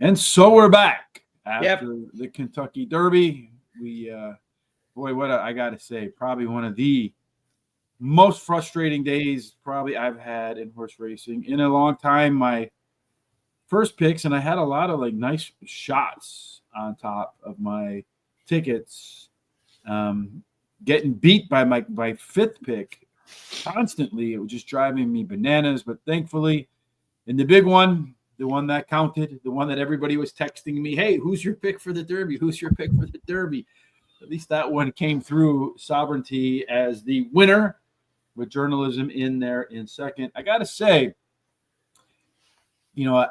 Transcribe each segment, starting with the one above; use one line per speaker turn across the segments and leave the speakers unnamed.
And so we're back after
Yep.
the Kentucky Derby. We, I got to say, probably one of the most frustrating days probably I've had in horse racing in a long time. My first picks, and I had a lot of like nice shots on top of my tickets. Getting beat by my fifth pick constantly. It was just driving me bananas. But thankfully, in the big one, the one that counted, the one that everybody was texting me, hey, who's your pick for the Derby? Who's your pick for the Derby? At least that one came through. Sovereignty as the winner with journalism in there in second. I got to say, you know,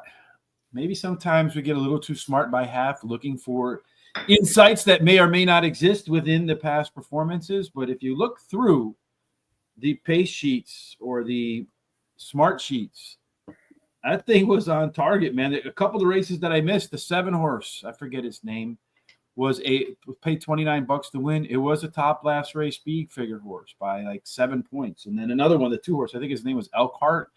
maybe sometimes we get a little too smart by half looking for insights that may or may not exist within the past performances. But if you look through the pace sheets or the SmartSheets, that thing was on target, man. A couple of the races that I missed, the 7-horse, I forget its name, was paid $29 to win. It was a top last race speed figure horse by like 7 points. And then another one, the 2-horse, I think his name was Elkhart.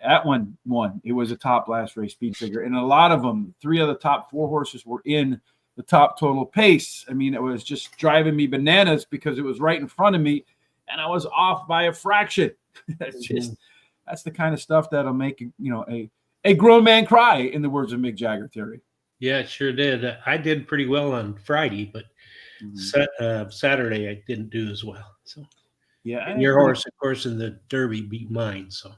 That one won. It was a top last race speed figure. And a lot of them, 3 of the top 4 horses were in the top total pace. I mean, it was just driving me bananas because it was right in front of me and I was off by a fraction. That's the kind of stuff that'll make, a grown man cry, in the words of Mick Jagger, Terry.
Yeah, it sure did. I did pretty well on Friday, but Saturday I didn't do as well. So
yeah,
and your horse, of course, in the Derby beat mine. So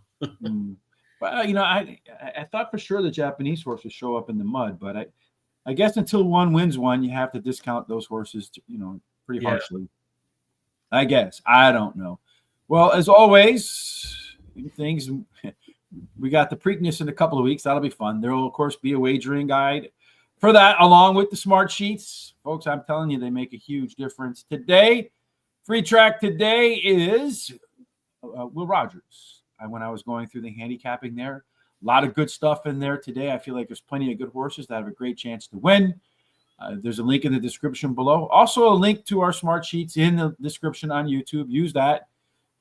well, I thought for sure the Japanese horse would show up in the mud, but I guess until one wins one, you have to discount those horses, pretty harshly. I guess. I don't know. Well, as always, we got the Preakness in a couple of weeks. That'll be fun. There will, of course, be a wagering guide for that, along with the SmartSheets. Folks, I'm telling you, they make a huge difference. Today, free track today is Will Rogers. When I was going through the handicapping there, a lot of good stuff in there today. I feel like there's plenty of good horses that have a great chance to win. There's a link in the description below. Also, a link to our SmartSheets in the description on YouTube. Use that.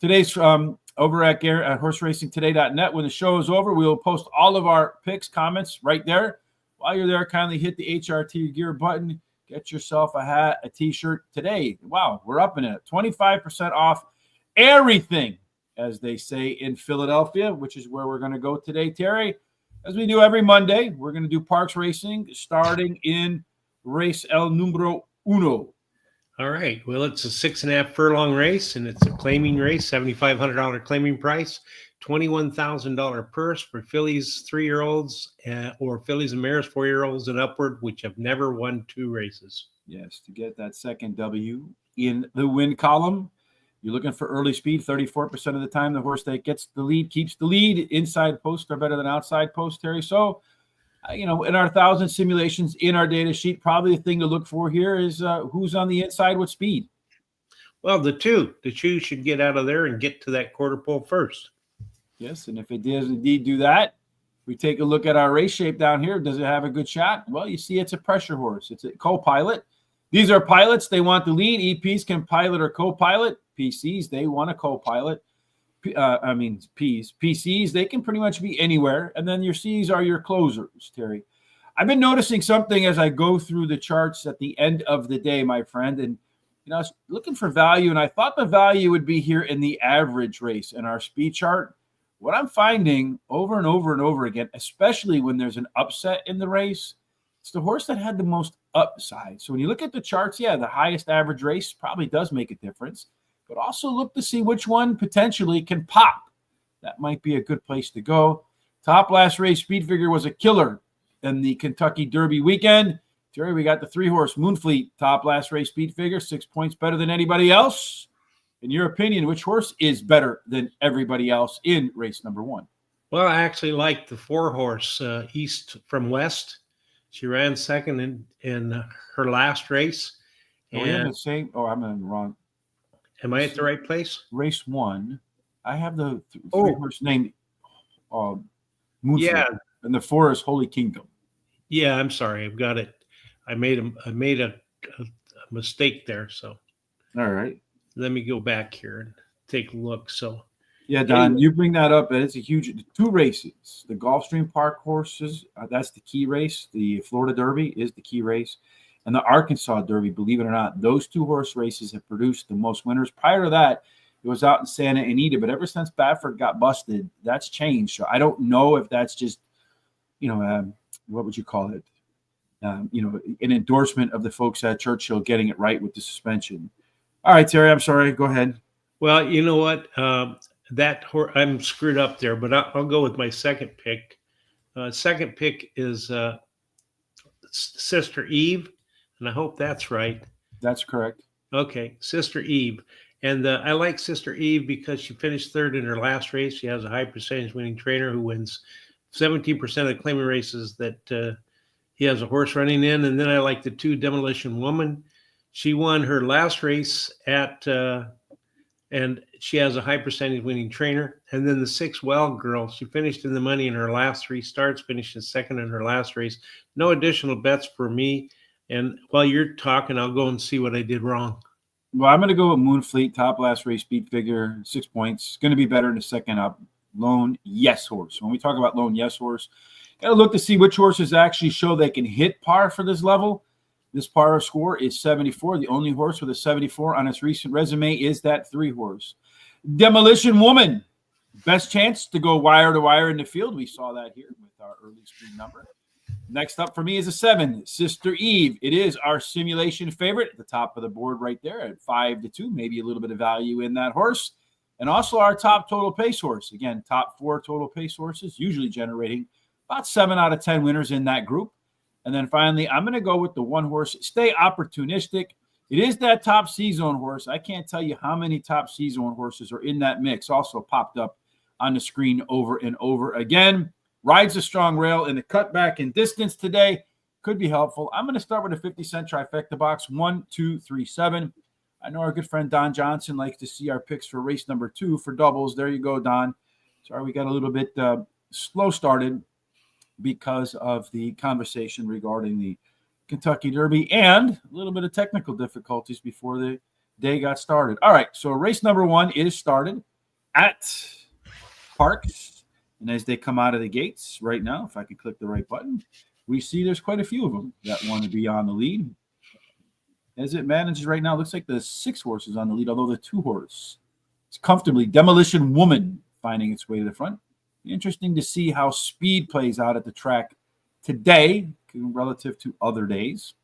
Today's over at horseracingtoday.net. When the show is over, we will post all of our picks, comments right there. While you're there, kindly hit the HRT gear button. Get yourself a hat, a T-shirt today. Wow, we're up in it. 25% off everything, as they say in Philadelphia, which is where we're going to go today, Terry. As we do every Monday, we're going to do Parx Racing, starting in race El Número Uno.
All right. Well, it's a 6.5 furlong race, and it's a claiming race, $7,500 claiming price, $21,000 purse for fillies 3-year-olds or fillies and mares 4-year-olds and upward, which have never won 2 races.
Yes, to get that second W in the win column. You're looking for early speed. 34% of the time, the horse that gets the lead keeps the lead. Inside posts are better than outside posts, Terry. So, in our 1,000 simulations in our data sheet, probably the thing to look for here is who's on the inside with speed.
Well, the two should get out of there and get to that quarter pole first.
Yes, and if it does indeed do that, we take a look at our race shape down here. Does it have a good shot? Well, you see it's a pressure horse. It's a co-pilot. These are pilots. They want the lead. EPs can pilot or co-pilot. PCs, they want a co-pilot. PCs, they can pretty much be anywhere. And then your Cs are your closers, Terry. I've been noticing something as I go through the charts at the end of the day, my friend. And, I was looking for value, and I thought the value would be here in the average race in our speed chart. What I'm finding over and over and over again, especially when there's an upset in the race, it's the horse that had the most upside. So when you look at the charts, the highest average race probably does make a difference. But also look to see which one potentially can pop. That might be a good place to go. Top last race speed figure was a killer in the Kentucky Derby weekend. Jerry, we got the 3-horse Moonfleet top last race speed figure, 6 points better than anybody else. In your opinion, which horse is better than everybody else in race number 1?
Well, I actually like the 4-horse East from West. She ran second in her last race.
And we have the same. Oh, I'm in the wrong.
Am I at the right place?
Race 1. I have the 3-horse named Moonfleet.
Yeah.
And the 4 is Holy Kingdom.
Yeah, I'm sorry. I've got it. I made a mistake there. So,
all right.
Let me go back here and take a look. So,
Yeah, Don, you bring that up, and it's a huge 2 races. The Gulfstream Park horses, that's the key race. The Florida Derby is the key race. And the Arkansas Derby, believe it or not, those 2 horse races have produced the most winners. Prior to that, it was out in Santa Anita. But ever since Badford got busted, that's changed. So I don't know if that's just, what would you call it? An endorsement of the folks at Churchill getting it right with the suspension. All right, Terry, I'm sorry. Go ahead.
Well, you know what? I'm screwed up there, but I'll go with my second pick. Second pick is Sister Eve, and I hope that's right.
That's correct.
Okay, Sister Eve. And I like Sister Eve because she finished 3rd in her last race. She has a high percentage winning trainer who wins 17% of the claiming races that he has a horse running in. And then I like the 2 Demolition Woman. She won her last race and she has a high percentage winning trainer. And then the 6 Wild Girl, she finished in the money in her last 3 starts, finished in 2nd in her last race. No additional bets for me. And while you're talking, I'll go and see what I did wrong.
Well, I'm going to go with Moonfleet, top last race, speed figure, 6 points. Going to be better in the second up. Lone Yes Horse. When we talk about Lone Yes Horse, got to look to see which horses actually show they can hit par for this level. This par score is 74. The only horse with a 74 on its recent resume is that 3 horse. Demolition Woman. Best chance to go wire to wire in the field. We saw that here with our early speed number. Next up for me is a 7, Sister Eve. It is our simulation favorite at the top of the board right there at 5-2. Maybe a little bit of value in that horse. And also our top total pace horse. Again, top 4 total pace horses, usually generating about 7 out of 10 winners in that group. And then finally, I'm going to go with the 1 horse, Stay Opportunistic. It is that top C-Zone horse. I can't tell you how many top C-Zone horses are in that mix. Also popped up on the screen over and over again. Rides a strong rail in the cutback and distance today. Could be helpful. I'm going to start with a 50-cent trifecta box, 1, 2, 3, 7. I know our good friend Don Johnson likes to see our picks for race number 2 for doubles. There you go, Don. Sorry, we got a little bit slow started because of the conversation regarding the Kentucky Derby and a little bit of technical difficulties before the day got started. All right, so race number 1 is started at Parx. And as they come out of the gates right now, if I can click the right button, we see there's quite a few of them that want to be on the lead. As it manages right now, it looks like the 6 horses on the lead, although the 2 horse is comfortably Demolition Woman finding its way to the front. Interesting to see how speed plays out at the track today relative to other days.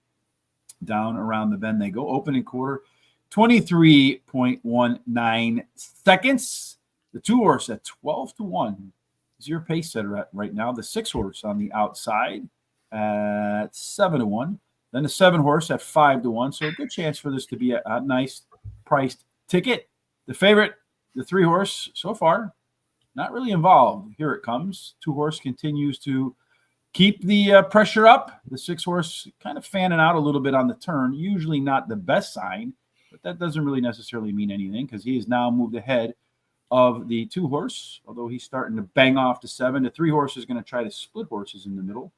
Down around the bend they go. Opening quarter, 23.19 seconds. The 2 horse at 12-1 is your pace setter at right now. The 6 horse on the outside at 7-1. Then the 7 horse at 5-1. So a good chance for this to be a nice priced ticket. The favorite, the 3 horse, so far, not really involved. Here it comes. 2 horse continues to keep the pressure up. The 6 horse kind of fanning out a little bit on the turn. Usually not the best sign, but that doesn't really necessarily mean anything because he has now moved ahead of the 2 horse, although he's starting to bang off the 7. The 3 horse is going to try to split horses in the middle.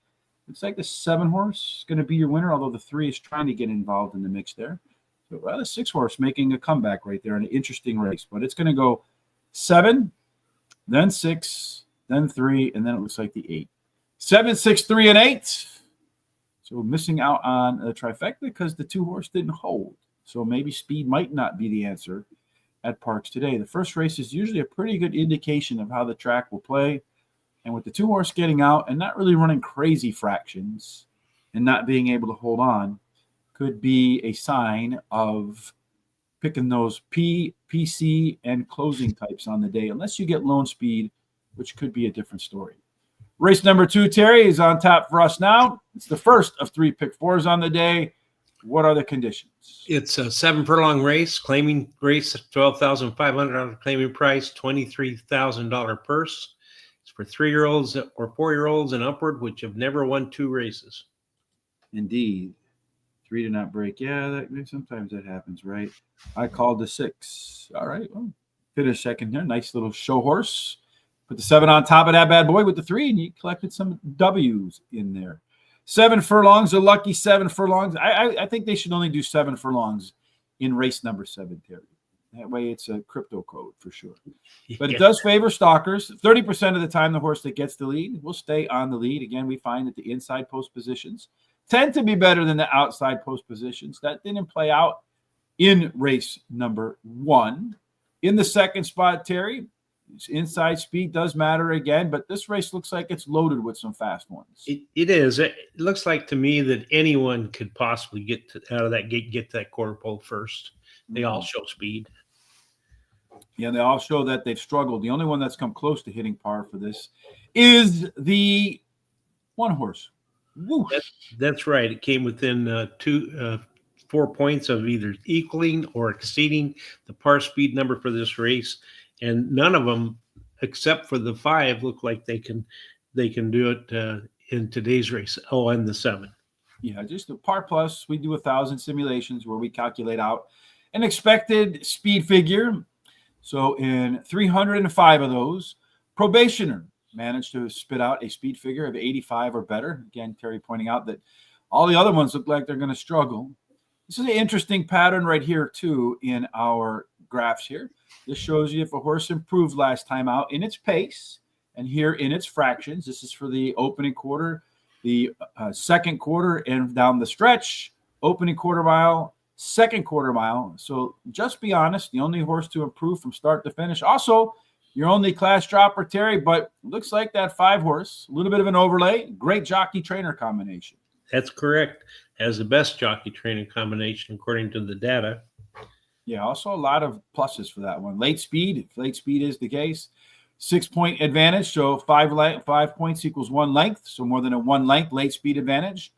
Looks like the 7 horse is going to be your winner, although the 3 is trying to get involved in the mix there. So the 6 horse making a comeback right there in an interesting race. But it's going to go 7, then 6, then 3, and then it looks like the 8. 7, 6, 3, and 8. So missing out on a trifecta because the 2 horse didn't hold. So maybe speed might not be the answer at Parx today. The first race is usually a pretty good indication of how the track will play. And with the 2 horse getting out and not really running crazy fractions and not being able to hold on, could be a sign of picking those P, PC, and closing types on the day, unless you get lone speed, which could be a different story. Race number 2, Terry, is on top for us now. It's the first of 3 pick 4s on the day. What are the conditions?
It's a 7 furlong race, claiming race, $12,500 claiming price, $23,000 purse. It's for 3-year-olds or 4-year-olds and upward, which have never won 2 races.
Indeed. 3 to not break. Yeah, sometimes that happens, right? I called the 6. All right. Well, finish second there. Nice little show horse. Put the 7 on top of that bad boy with the 3, and you collected some W's in there. 7 furlongs, a lucky 7 furlongs. I think they should only do 7 furlongs in race number 7, Terry. That way it's a crypto code for sure. But it does favor stalkers. 30% of the time, the horse that gets the lead will stay on the lead. Again, we find that the inside post positions tend to be better than the outside post positions. That didn't play out in race number 1. In the second spot, Terry, inside speed does matter again, but this race looks like it's loaded with some fast ones.
It is. It looks like to me that anyone could possibly get out of that gate, get that quarter pole first. They all show speed.
Yeah, they all show that they've struggled. The only one that's come close to hitting par for this is the one horse.
That's right. It came within 4 points of either equaling or exceeding the par speed number for this race, and none of them, except for the 5, look like they can do it in today's race. Oh, and the 7.
Yeah, just the par plus. We do 1,000 simulations where we calculate out an expected speed figure. So in 305 of those, probationer managed to spit out a speed figure of 85 or better. Again, Terry pointing out that all the other ones look like they're going to struggle. This is an interesting pattern right here, too, in our graphs here. This shows you if a horse improved last time out in its pace and here in its fractions. This is for the opening quarter, the second quarter, and down the stretch, opening quarter mile, second quarter mile. So just be honest, the only horse to improve from start to finish. Also, your only class dropper, Terry, but looks like that 5 horse, a little bit of an overlay, great jockey trainer combination.
That's correct. Has the best jockey training combination according to the data.
Yeah, also a lot of pluses for that one. Late speed, if late speed is the case, 6-point advantage. So 5 points equals 1 length. So more than a 1 length late speed advantage.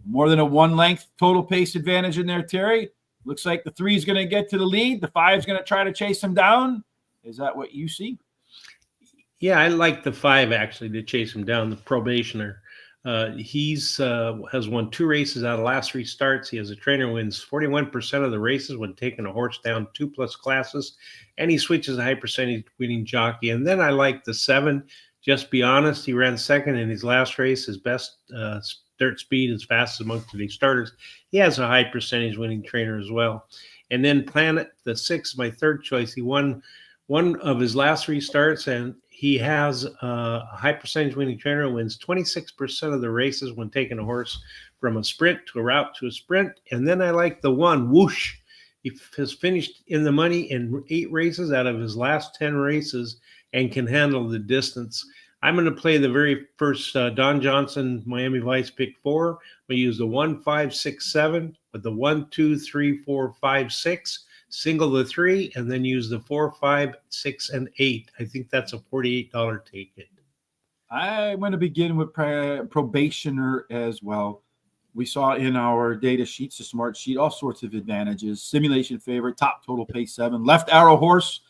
More than a 1 length total pace advantage in there, Terry. Looks like the 3 is going to get to the lead. The 5 is going to try to chase him down. Is that what you see?
Yeah, I like the 5 actually to chase him down, the probationer. He's has won 2 races out of last 3 starts. He has a trainer who wins 41% of the races when taking a horse down 2+ classes, and he switches a high percentage winning jockey. And then I like the 7. Just be honest, he ran second in his last race. His best dirt speed, as fast as amongst today's starters. He has a high percentage winning trainer as well. And then Planet, the 6, my third choice. He won one of his last 3 starts, and he has a high percentage winning trainer who wins 26% of the races when taking a horse from a sprint to a route to a sprint. And then I like the 1, Whoosh. He has finished in the money in 8 races out of his last 10 races and can handle the distance. I'm going to play the very first Don Johnson Miami Vice pick 4. We use the 1, 5, 6, 7 with the 1, 2, 3, 4, 5, 6. Single the 3, and then use the 4, 5, 6, and 8. I think that's a $48 ticket.
I'm going to begin with probationer as well. We saw in our data sheets, the smart sheet, all sorts of advantages. Simulation favorite, top total pace 7, left arrow horse.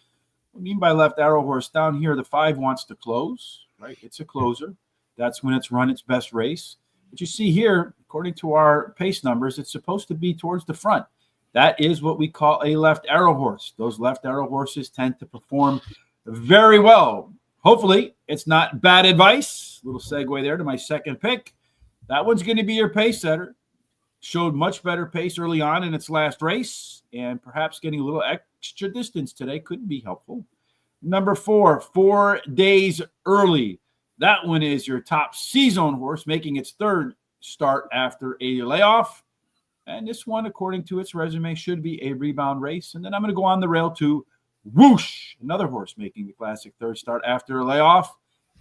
What I mean by left arrow horse, down here, the 5 wants to close, right? It's a closer. That's when it's run its best race. But you see here, according to our pace numbers, it's supposed to be towards the front. That is what we call a left arrow horse. Those left arrow horses tend to perform very well. Hopefully, it's not bad advice. Little segue there to my second pick. That one's going to be your pace setter. Showed much better pace early on in its last race, and perhaps getting a little extra distance today could be helpful. Number 4, 4 days early. That one is your top C-zone horse, making its 3rd start after a layoff. And this one, according to its resume, should be a rebound race. And then I'm going to go on the rail to Whoosh, another horse making the classic 3rd start after a layoff.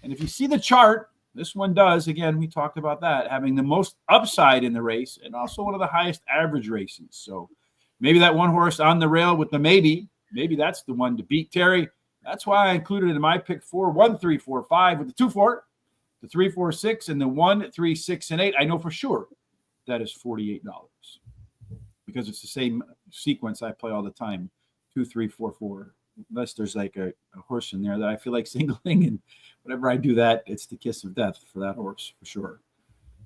And if you see the chart, this one does, again, we talked about that, having the most upside in the race and also one of the highest average races. So maybe that one horse on the rail with the maybe that's the one to beat, Terry. That's why I included it in my pick 4, 1, 3, 4, 5 with the 2, 4, the 3, 4, 6, and the 1, 3, 6, and 8. I know for sure that is $48 because it's the same sequence I play all the time, 2, 3, 4, 4. Unless there's like a horse in there that I feel like singling, and whenever I do that, it's the kiss of death for that horse for sure.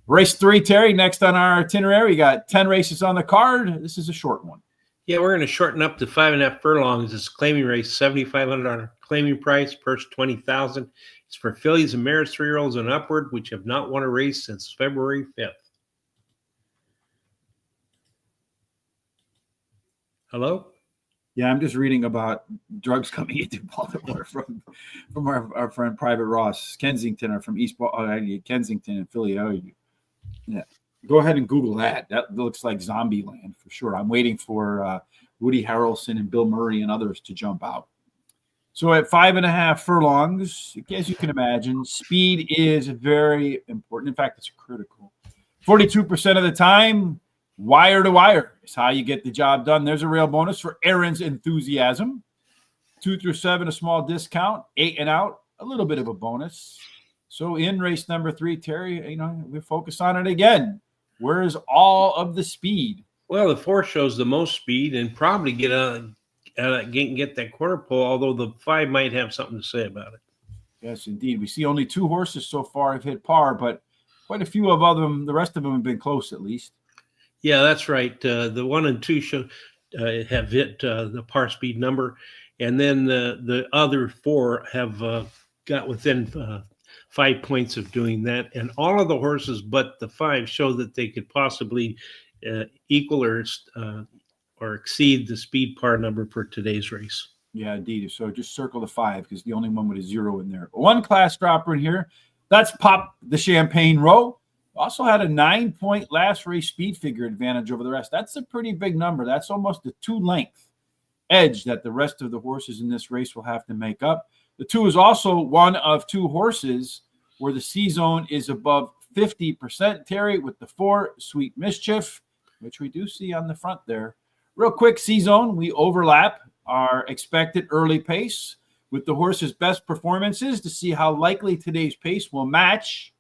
Race 3, Terry, next on our itinerary. We got 10 races on the card. This is a short one.
Yeah, we're going to shorten up to 5.5 furlongs. It's a claiming race, $7,500 claiming price, purse $20,000. It's for fillies and mares, 3-year-olds and upward, which have not won a race since February 5th. Hello?
Yeah, I'm just reading about drugs coming into Baltimore from our friend Private Ross Kensington, or from Kensington and Philly. Yeah, go ahead and Google that. That looks like zombie land for sure. I'm waiting for Woody Harrelson and Bill Murray and others to jump out. So at 5.5 furlongs, as you can imagine, speed is very important. In fact, it's critical. 42% of the time, wire to wire is how you get the job done. There's a real bonus for Aaron's enthusiasm. 2 through 7, a small discount. 8 and out, a little bit of a bonus. So in race number 3, Terry, we focus on it again. Where is all of the speed?
Well, the 4 shows the most speed and probably get that quarter pole, although the 5 might have something to say about it.
Yes, indeed. We see only 2 horses so far have hit par, but quite a few of them, the rest of them have been close at least.
Yeah, that's right. The 1 and 2 have hit the par speed number, and then the other 4 have got within 5 points of doing that. And all of the horses but the 5 show that they could possibly equal or exceed the speed par number for today's race.
Yeah, indeed. So just circle the 5 because the only one with a 0 in there. One class dropper in here. That's Pop the Champagne Row. Also had a 9-point last race speed figure advantage over the rest. That's a pretty big number. That's almost a 2-length edge that the rest of the horses in this race will have to make up. The 2 is also one of 2 horses where the C-zone is above 50%, Terry, with the 4, Sweet Mischief, which we do see on the front there. Real quick, C-zone, we overlap our expected early pace with the horse's best performances to see how likely today's pace will match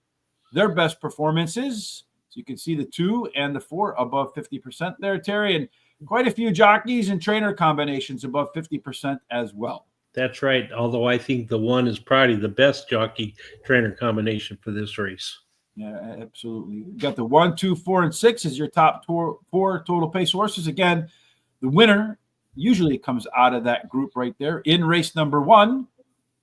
their best performances. So you can see the 2 and the 4 above 50% there, Terry, and quite a few jockeys and trainer combinations above 50% as well.
That's right. Although I think the 1 is probably the best jockey trainer combination for this race.
Yeah, absolutely. You got the 1, 2, 4, and 6 as your top 4 total pace horses. Again, the winner usually comes out of that group right there. In race number 1,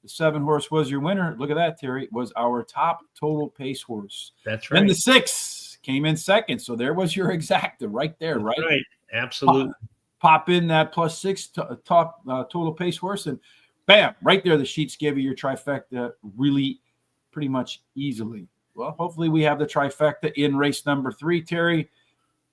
the 7 horse was your winner. Look at that, Terry. Was our top total pace horse.
That's right.
And the 6 came in second. So there was your exacta right there, right?
Right. Absolutely.
Pop in that +6 top total pace horse, and bam, right there. The sheets give you your trifecta really pretty much easily. Well, hopefully we have the trifecta in race number 3, Terry.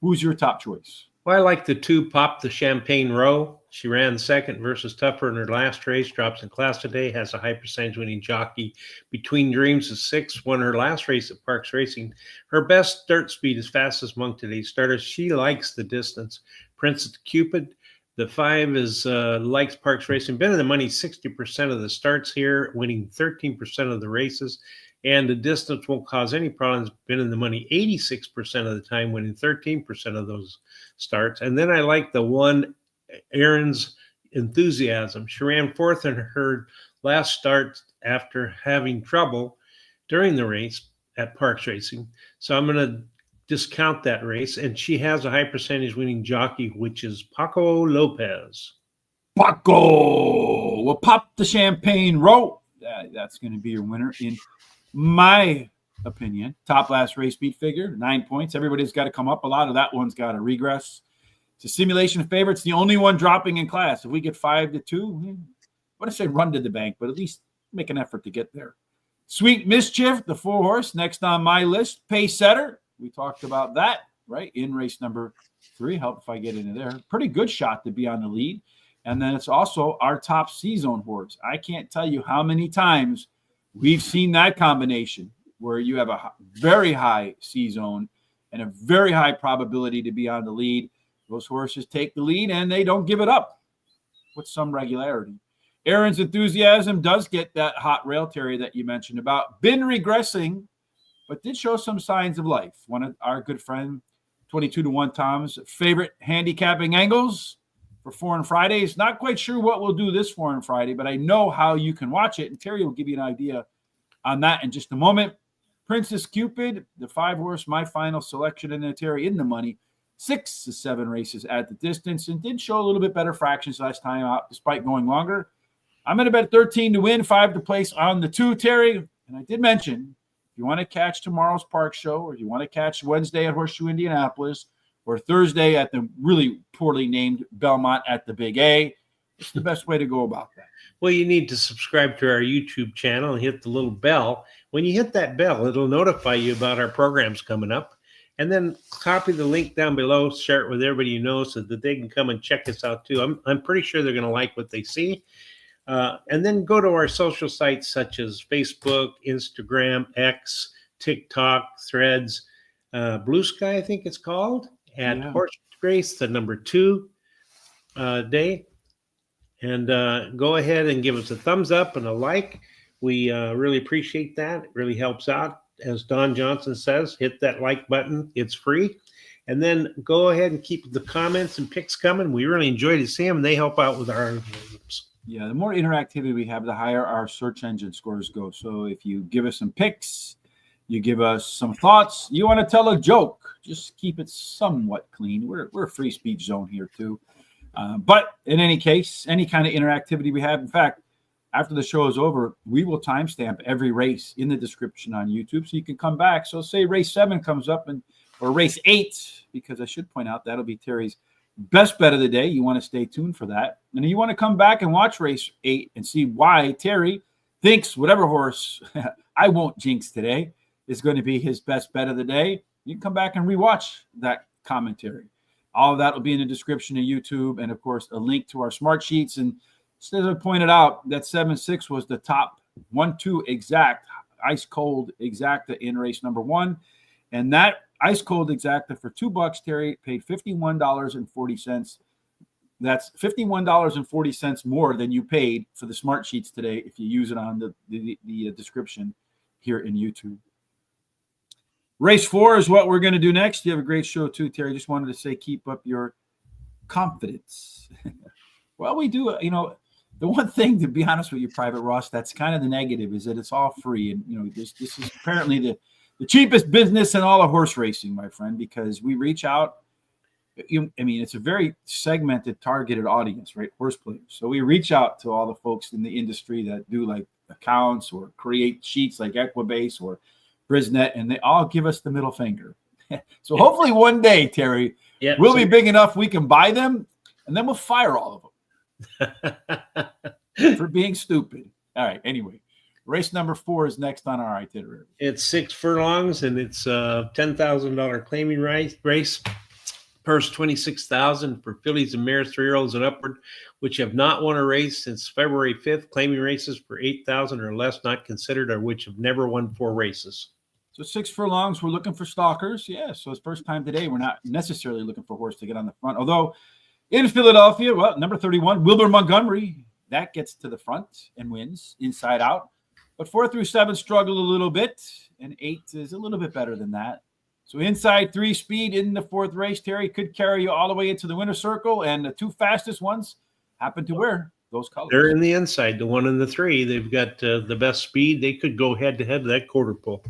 Who's your top choice?
Well, I like the 2, Pop the Champagne Row. She ran second versus Tougher in her last race, drops in class today, has a high percentage winning jockey. Between Dreams is 6, won her last race at Parx Racing. Her best start speed is fastest among today's starters. She likes the distance. Princess Cupid, the 5 is likes Parx Racing. Been in the money 60% of the starts here, winning 13% of the races. And the distance won't cause any problems. Been in the money 86% of the time, winning 13% of those starts. And then I like the 1, Aaron's Enthusiasm. She ran 4th in her last start after having trouble during the race at Parx Racing. So I'm going to discount that race. And she has a high percentage winning jockey, which is Paco Lopez.
Paco will Pop the Champagne Row. That's going to be your winner in my opinion. Top last race speed figure, 9 points. Everybody's got to come up. A lot of that one's got to regress. It's a simulation favorite. It's the only one dropping in class. If we get 5-2, I want to say run to the bank, but at least make an effort to get there. Sweet Mischief, the 4 horse, next on my list. Pace Setter. We talked about that, right? In race number 3. Help if I get into there. Pretty good shot to be on the lead. And then it's also our top C-zone horse. I can't tell you how many times we've seen that combination where you have a very high C-zone and a very high probability to be on the lead. Those horses take the lead and they don't give it up with some regularity. Aaron's Enthusiasm does get that hot rail, Terry, that you mentioned about. Been regressing, but did show some signs of life. One of our good friend, 22-1 Tom's favorite handicapping angles for Foreign Fridays. Not quite sure what we'll do this Foreign Friday, but I know how you can watch it. And Terry will give you an idea on that in just a moment. Princess Cupid, the 5 horse, my final selection in there, Terry, in the money. 6 to 7 races at the distance and did show a little bit better fractions last time out despite going longer. I'm going to bet 13 to win, 5 to place on the 2, Terry. And I did mention, if you want to catch tomorrow's Park Show, or you want to catch Wednesday at Horseshoe Indianapolis, or Thursday at the really poorly named Belmont at the Big A, What's the best way to go about that?
Well, you need to subscribe to our YouTube channel and hit the little bell. When you hit that bell, it'll notify you about our programs coming up. And then copy the link down below, share it with everybody you know so that they can come and check us out too. I'm pretty sure they're going to like what they see. And then go to our social sites such as Facebook, Instagram, X, TikTok, Threads, Blue Sky, I think it's called, at Horse Race, the number 2 day. And go ahead and give us a thumbs up and a like. We really appreciate that. It really helps out. As Don Johnson says, hit that like button. It's free. And then go ahead and keep the comments and picks coming. We really enjoy to see them. And they help out with our algorithms.
Yeah, the more interactivity we have, the higher our search engine scores go. So if you give us some picks, you give us some thoughts, you want to tell a joke, just keep it somewhat clean. We're a free speech zone here too. But in any case, any kind of interactivity we have, in fact, after the show is over, we will timestamp every race in the description on YouTube so you can come back. So say race 7 comes up or race 8, because I should point out that'll be Terry's best bet of the day. You want to stay tuned for that. And you want to come back and watch race 8 and see why Terry thinks whatever horse I won't jinx today is going to be his best bet of the day. You can come back and rewatch that commentary. All of that will be in the description of YouTube, and of course a link to our SmartSheets. And as I pointed out, that 7-6 was the top 1-2 exact, ice cold exacta in race number 1. And that ice cold exacta for $2, Terry, paid $51.40. That's $51.40 more than you paid for the SmartSheets today if you use it on the description here in YouTube. Race 4 is what we're going to do next. You have a great show too, Terry. Just wanted to say, keep up your confidence. Well, we do, the one thing, to be honest with you, Private Ross, that's kind of the negative, is that it's all free. And, this is apparently the cheapest business in all of horse racing, my friend, because we reach out. It's a very segmented, targeted audience, right? Horse players. So we reach out to all the folks in the industry that do like accounts or create sheets like Equibase or Brisnet, and they all give us the middle finger. So hopefully one day, Terry, we'll be big enough we can buy them, and then we'll fire all of them for being stupid. All right. Anyway, race number 4 is next on our itinerary.
It's 6 furlongs, and it's a $10,000 claiming race. Purse $26,000 for fillies and mares, 3-year-olds and upward, which have not won a race since February 5th. Claiming races for $8,000 or less not considered, or which have never won 4 races.
So 6 furlongs, we're looking for stalkers. Yeah, so it's first time today. We're not necessarily looking for a horse to get on the front. Although in Philadelphia, number 31, Wilbur Montgomery, that gets to the front and wins inside out. But 4 through 7 struggle a little bit, and 8 is a little bit better than that. So inside 3 speed in the 4th race, Terry, could carry you all the way into the winner's circle, and the 2 fastest ones happen to wear those colors.
They're in the inside, the 1 and the 3. They've got the best speed. They could go head-to-head to that quarter pole.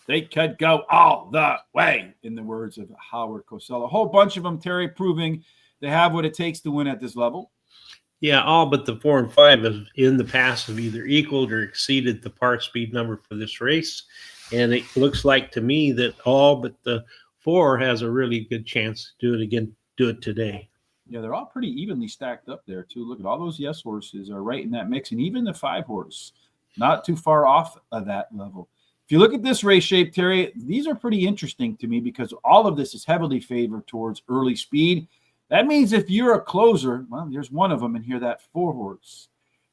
They could go all the way, in the words of Howard Cosell. A whole bunch of them, Terry, proving they have what it takes to win at this level.
Yeah, all but the 4 and 5 have in the past have either equaled or exceeded the Parx speed number for this race. And it looks like to me that all but the 4 has a really good chance to do it today.
Yeah, they're all pretty evenly stacked up there, too. Look at all those yes horses are right in that mix. And even the 5 horse, not too far off of that level. If you look at this race shape, Terry, these are pretty interesting to me because all of this is heavily favored towards early speed. That means if you're a closer, well, there's one of them in here, that 4 horse.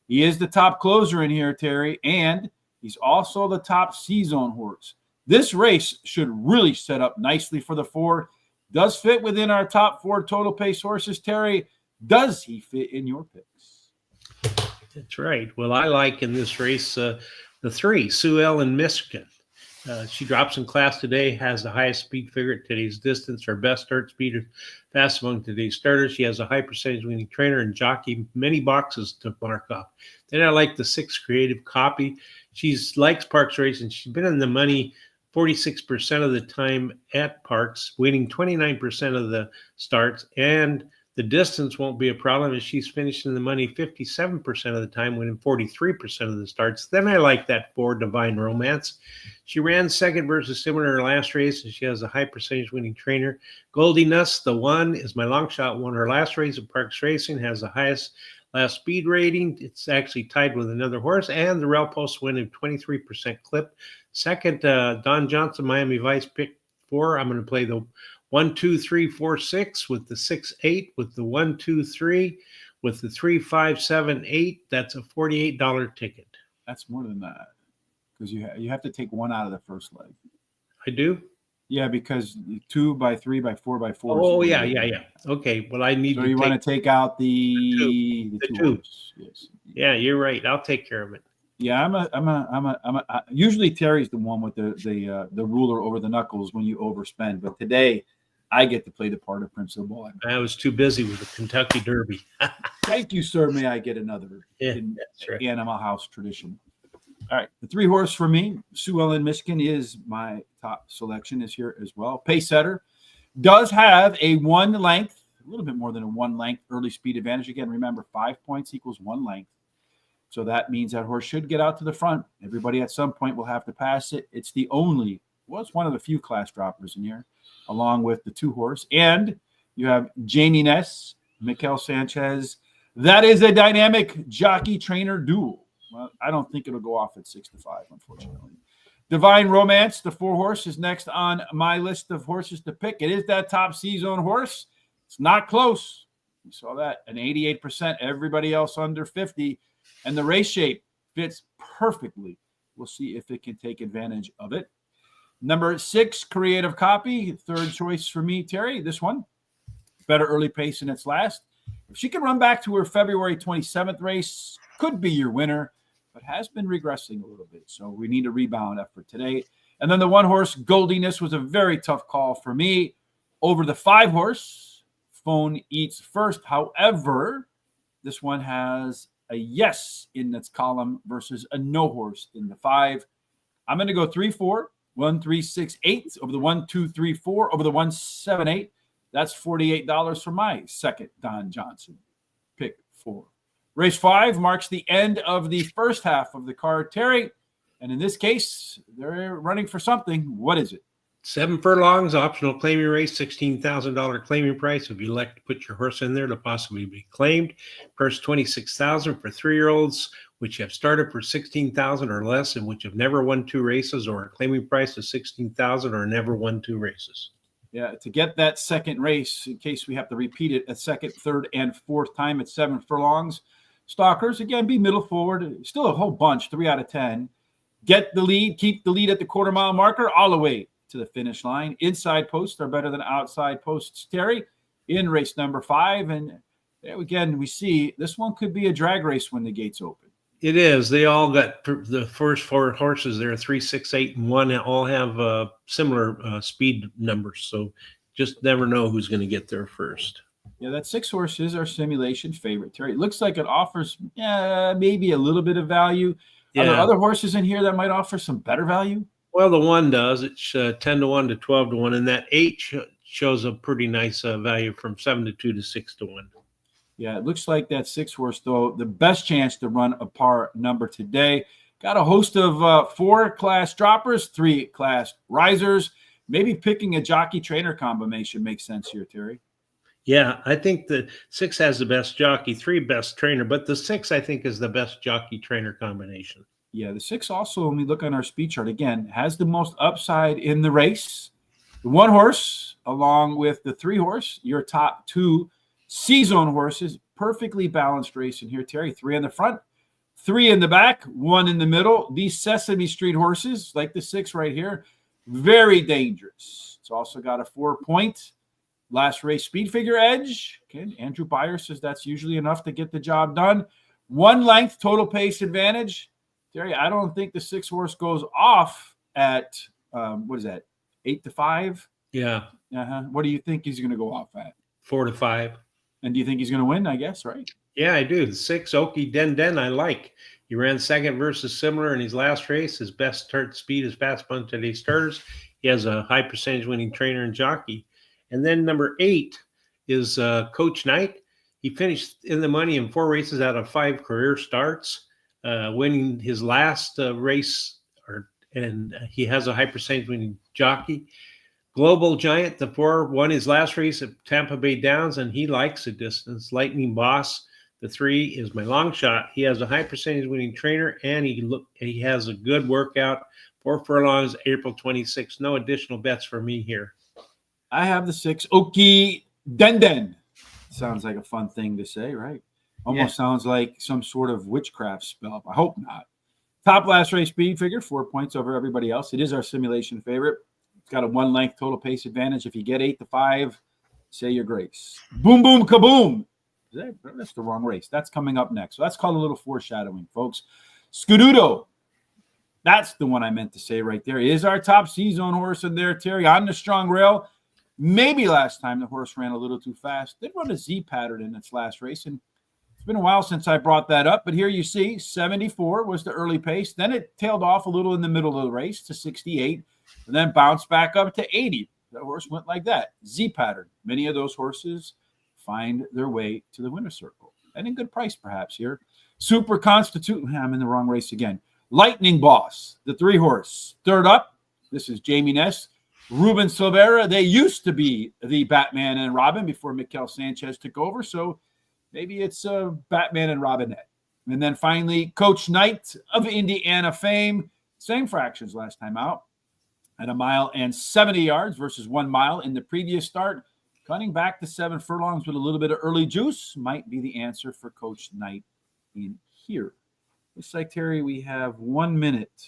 He is the top closer in here, Terry, and he's also the top C-zone horse. This race should really set up nicely for the 4. Does fit within our top 4 total pace horses, Terry. Does he fit in your picks?
That's right. Well, I like in this race the 3, Sue Ellen Michigan. She drops in class today, has the highest speed figure at today's distance. Her best start speed is fast among today's starters. She has a high percentage winning trainer and jockey, many boxes to mark off. Then I like the 6, Creative Copy. She likes Parx Racing. She's been in the money 46% of the time at Parx, winning 29% of the starts, and the distance won't be a problem as she's finishing the money 57% of the time, winning 43% of the starts. Then I like that 4, Divine Romance. She ran second versus similar in her last race, and she has a high percentage winning trainer. Goldie Nuss, the 1, is my long shot, won her last race at Parx Racing, has the highest Last speed rating, it's actually tied with another horse, and the rail post win a 23% clip. Second, Don Johnson, Miami Vice, pick 4. I'm going to play the 1, 2, 3, 4, 6 with the 6, 8 with the 1, 2, 3 with the 3, 5, 7, 8. That's a $48 ticket.
That's more than that, because you have to take one out of the first leg.
I do?
Yeah, because 2 by 3 by 4 by 4.
Oh, yeah. Okay, well, I need
So
to
you want to take out the
The
two
two.
horse. Yes.
Yeah, you're right. I'll take care of it.
Yeah, usually Terry's the one with the ruler over the knuckles when you overspend, but today I get to play the part of Prince of the Ball.
I was too busy with the Kentucky Derby.
Thank you, sir. May I get another
That's right.
Animal House tradition? All right, the 3 horse for me, Sue Ellen Michigan is my top selection. Is here as well. Pace setter does have a 1 length, a little bit more than a 1 length early speed advantage. Again, remember 5 points equals 1 length. So that means that horse should get out to the front. Everybody at some point will have to pass it. It's it's one of the few class droppers in here, along with the 2 horse. And you have Janie Ness, Mikel Sanchez. That is a dynamic jockey trainer duel. Well, I don't think it'll go off at 6-5, unfortunately. Divine Romance, the 4 horse, is next on my list of horses to pick. It is that top C-zone horse. It's not close. You saw that, an 88%. Everybody else under 50. And the race shape fits perfectly. We'll see if it can take advantage of it. Number 6, Creative Copy. 3rd choice for me, Terry. This one, better early pace in its last. If she can run back to her February 27th race, could be your winner, but has been regressing a little bit. So we need a rebound effort today. And then the 1 horse, Goldiness, was a very tough call for me over the 5 horse, Phone Eats First. However, this one has a yes in its column versus a no horse in the 5. I'm going to go 3-4, 1, 3, 6, 8 over the 1, 2, 3, 4 over the 1, 7, 8. That's $48 for my second Don Johnson pick 4. Race 5 marks the end of the first half of the card, Terry. And in this case, they're running for something. What is it?
7 furlongs, optional claiming race, $16,000 claiming price. If you elect to put your horse in there to possibly be claimed, purse $26,000 for 3-year-olds, which have started for $16,000 or less and which have never won 2 races, or a claiming price of $16,000 or never won 2 races.
Yeah, to get that second race, in case we have to repeat it a second, third, and 4th time at 7 furlongs. Stalkers, again, be middle forward. Still a whole bunch, 3 out of 10. Get the lead, keep the lead at the quarter-mile marker all the way to the finish line. Inside posts are better than outside posts, Terry, in race number 5. And there again, we see this one could be a drag race when the gates open.
It is. They all got the first 4 horses there, 3, 6, 8, and 1, all have similar speed numbers. So just never know who's going to get there first.
Yeah, that 6 horse is our simulation favorite, Terry. It looks like it offers maybe a little bit of value. Yeah. Are there other horses in here that might offer some better value?
Well, the 1 does. It's 10-1 to 12-1, and that 8 shows a pretty nice value from 7-2 to 6-1.
Yeah, it looks like that 6 horse, though, the best chance to run a par number today. Got a host of 4 class droppers, 3 class risers. Maybe picking a jockey trainer combination makes sense here, Terry.
Yeah, I think the 6 has the best jockey, 3 best trainer, but the 6 I think is the best jockey trainer combination.
Yeah, the 6 also, when we look on our speed chart again, has the most upside in the race. The 1 horse, along with the 3 horse, your top 2 C-zone horses, perfectly balanced race in here, Terry. 3 in the front, 3 in the back, 1 in the middle. These Sesame Street horses, like the 6 right here, very dangerous. It's also got a 4-point last race speed figure edge. Okay, Andrew Beyer says that's usually enough to get the job done. 1 length total pace advantage. Terry, I don't think the 6 horse goes off at, 8-5?
Yeah.
What do you think he's going to go off at?
4-5.
And do you think he's going to win, I guess, right?
Yeah, I do. The 6, Okie Den, I like. He ran second versus similar in his last race. His best start speed is fast punt today's starters. He has a high percentage winning trainer and jockey. And then number 8 is Coach Knight. He finished in the money in 4 races out of 5 career starts, winning his last race, and he has a high percentage winning jockey. Global Giant, the 4, won his last race at Tampa Bay Downs, and he likes the distance. Lightning Boss, The 3 is my long shot. He has a high percentage winning trainer, and he has a good workout. 4 furlongs, April 26th. No additional bets for me here.
I have the 6, Oki Denden. Sounds like a fun thing to say, right? Almost sounds like some sort of witchcraft spell. I hope not. Top last race speed figure, 4 points over everybody else. It is our simulation favorite. It's got a 1 length total pace advantage. If you get 8-5, say your grace. Boom, boom, kaboom. That's the wrong race. That's coming up next. So that's called a little foreshadowing, folks. Scududo. That's the one I meant to say right there. It is our top C-zone horse in there, Terry, on the strong rail. Maybe last time the horse ran a little too fast. Did run a Z pattern in its last race, and it's been a while since I brought that up. But here you see 74 was the early pace. Then it tailed off a little in the middle of the race to 68, and then bounced back up to 80. The horse went like that, Z pattern. Many of those horses find their way to the winner's circle, and in good price perhaps here. Super Constitute. I'm in the wrong race again. Lightning Boss, the 3 horse. Third up, this is Jamie Ness. Ruben Silvera, they used to be the Batman and Robin before Mikel Sanchez took over, so maybe it's Batman and Robinette. And then finally, Coach Knight of Indiana fame, same fractions last time out, at 1 mile and 70 yards versus 1 mile in the previous start. Cutting back to 7 furlongs with a little bit of early juice might be the answer for Coach Knight in here. Looks like, Terry, we have 1 minute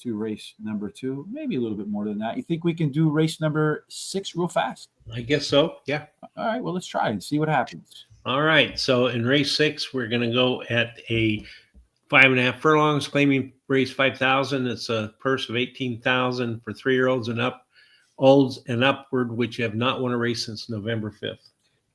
to race number 2, maybe a little bit more than that. You think we can do race number 6 real fast?
I guess so, yeah.
All right, well, let's try and see what happens.
All right, so in race 6, we're going to go at a 5.5 furlongs, claiming race 5,000. It's a purse of 18,000 for 3-year-olds and up, olds and upward, which have not won a race since November 5th.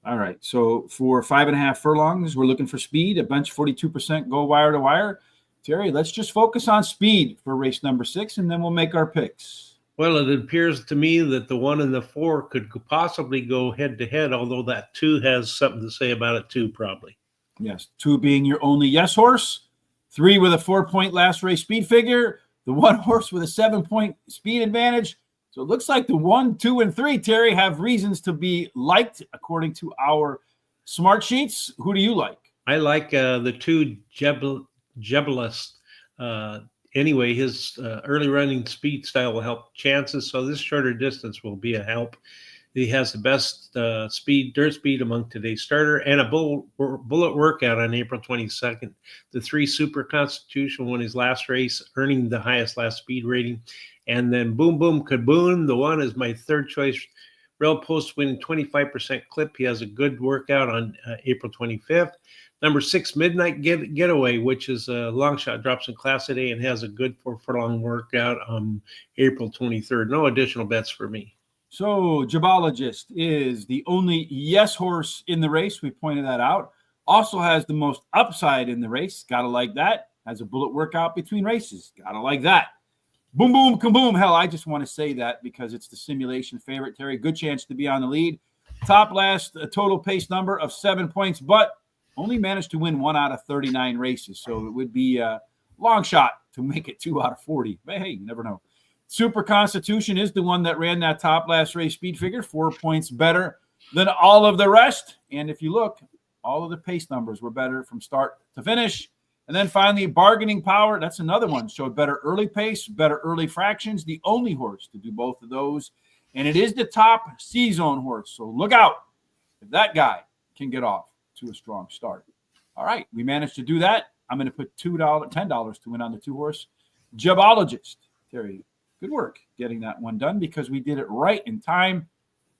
All right, so for 5.5 furlongs, we're looking for speed. A bunch 42% go wire to wire. Terry, let's just focus on speed for race number 6, and then we'll make our picks.
Well, it appears to me that the 1 and the 4 could possibly go head-to-head, although that 2 has something to say about it too, probably.
Yes, 2 being your only yes horse, 3 with a 4-point last race speed figure, the 1 horse with a 7-point speed advantage. So it looks like the 1, 2, and 3, Terry, have reasons to be liked according to our smart sheets. Who do you like?
I like the 2 Jebelist. Anyway, his early running speed style will help chances, so this shorter distance will be a help. He has the best dirt speed among today's starter, and a bullet workout on April 22nd. The 3 Super Constitution won his last race, earning the highest last speed rating. And then Boom Boom Kaboom, the 1 is my third choice. Rail post winning 25% clip. He has a good workout on April 25th. Number 6, Midnight Getaway, which is a long shot, drops in class today and has a good 4 furlong workout on April 23rd. No additional bets for me.
So Jabologist is the only yes horse in the race. We pointed that out. Also has the most upside in the race. Gotta like that. Has a bullet workout between races. Gotta like that. Boom, boom, kaboom. Hell, I just want to say that because it's the simulation favorite, Terry. Good chance to be on the lead. Top last, a total pace number of 7 points, but only managed to win 1 out of 39 races. So it would be a long shot to make it 2 out of 40. But hey, you never know. Super Constitution is the one that ran that top last race speed figure, 4 points better than all of the rest. And if you look, all of the pace numbers were better from start to finish. And then finally, Bargaining Power, that's another one. Showed better early pace, better early fractions, the only horse to do both of those. And it is the top C-zone horse. So look out if that guy can get off to a strong start. All right, we managed to do that. I'm going to put $10 to win on the 2 horse Jabologist. Terry, good work getting that one done because we did it right in time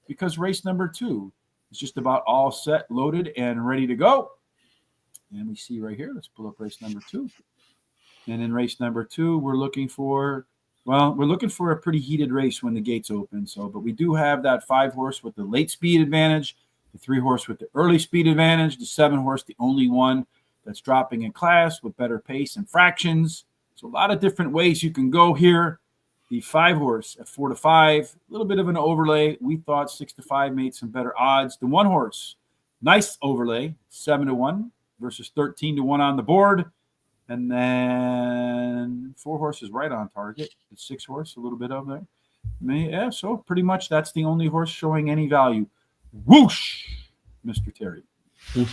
because race number 2 is just about all set, loaded, and ready to go. And we see right here, let's pull up race number 2. And in race number 2, we're looking for a pretty heated race when the gates open. But we do have that 5 horse with the late speed advantage, the 3 horse with the early speed advantage, the 7 horse, the only one that's dropping in class with better pace and fractions. So a lot of different ways you can go here. The 5 horse at 4-5, a little bit of an overlay. We thought 6-5 made some better odds. The 1 horse, nice overlay, 7-1 versus 13-1 on the board. And then 4 horses right on target. The 6 horse, a little bit of there. Yeah, so pretty much that's the only horse showing any value. Whoosh, Mr. Terry.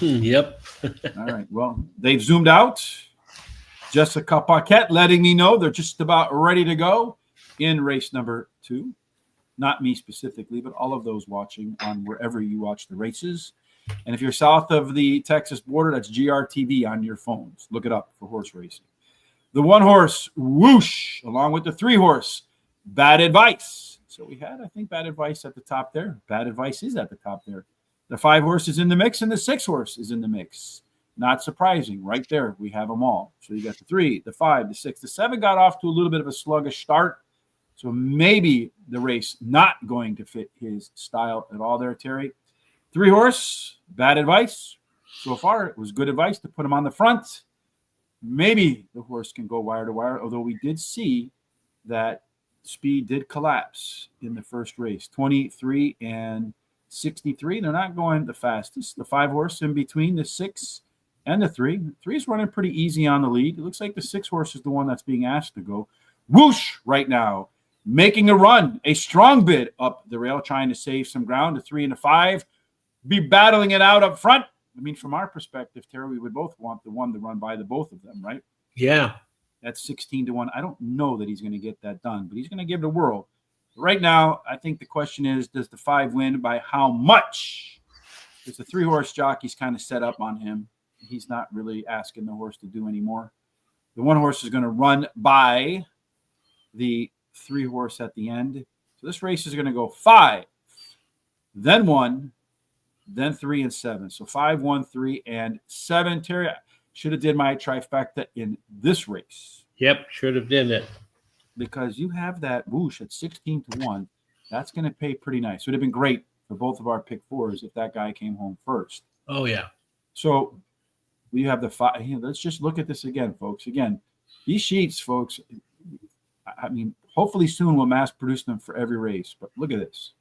Yep.
All right. Well, they've zoomed out. Jessica Paquette letting me know they're just about ready to go in race number 2. Not me specifically, but all of those watching on wherever you watch the races. And if you're south of the Texas border, that's GRTV on your phones. Look it up for horse racing. The 1 horse, Whoosh, along with the 3 horse, Bad Advice. So we had, I think, Bad Advice at the top there. Bad Advice is at the top there. The 5 horse is in the mix, and the 6 horse is in the mix. Not surprising. Right there, we have them all. So you got the 3, the 5, the 6. The 7 got off to a little bit of a sluggish start. So maybe the race not going to fit his style at all there, Terry. 3 horse, Bad Advice. So far, it was good advice to put him on the front. Maybe the horse can go wire to wire, although we did see that speed did collapse in the first race. 23 and 63. They're not going the fastest. The 5 horse in between the 6 and the 3. 3 is running pretty easy on the lead. It looks like the 6 horse is the one that's being asked to go. Whoosh right now, making a run, a strong bid up the rail, trying to save some ground. The 3 and the 5 be battling it out up front. I mean, from our perspective, Terry, we would both want the 1 to run by the both of them, right?
Yeah.
That's 16-1. I don't know that he's going to get that done, but he's going to give it a whirl. Right now, I think the question is, does the 5 win by how much? Because the 3 horse jockey's kind of set up on him. He's not really asking the horse to do anymore. The 1 horse is going to run by the 3 horse at the end. So this race is going to go 5, then 1, then 3 and 7. So 5, 1, 3, and 7. Terry, I should have did my trifecta in this race.
Yep, should have done it.
Because you have that Whoosh at 16-1. That's going to pay pretty nice. It would have been great for both of our pick 4s if that guy came home first.
Oh, yeah.
So we have the 5. Let's just look at this again, folks. Again, these sheets, folks, I mean, hopefully soon we'll mass produce them for every race. But look at this.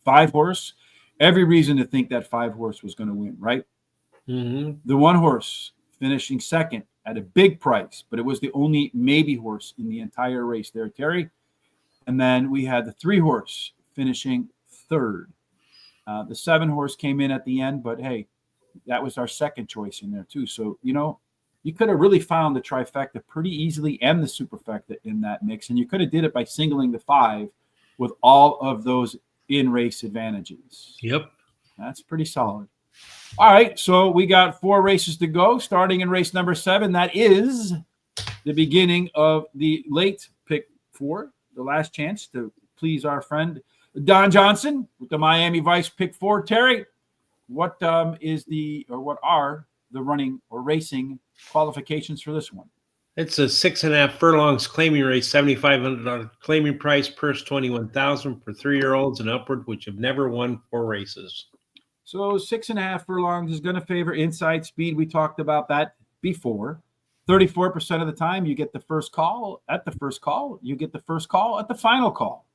5 horse. Every reason to think that 5 horse was going to win, right?
Mm-hmm.
The 1 horse finishing second at a big price, but it was the only maybe horse in the entire race there, Terry. And then we had the 3 horse finishing third. The 7 horse came in at the end, but hey, that was our second choice in there too. So, you know, you could have really found the trifecta pretty easily and the superfecta in that mix. And you could have did it by singling the 5 with all of those in-race advantages.
Yep.
That's pretty solid. All right, so we got 4 races to go, starting in race number 7. That is the beginning of the late pick 4, the last chance to please our friend Don Johnson with the Miami Vice pick 4. Terry, what are the running or racing qualifications for this one?
It's a 6.5 furlongs claiming race, $7,500 claiming price, purse $21,000 for 3-year-olds and upward, which have never won 4 races.
So 6.5 furlongs is going to favor inside speed. We talked about that before. 34% of the time, you get the first call at the first call. You get the first call at the final call.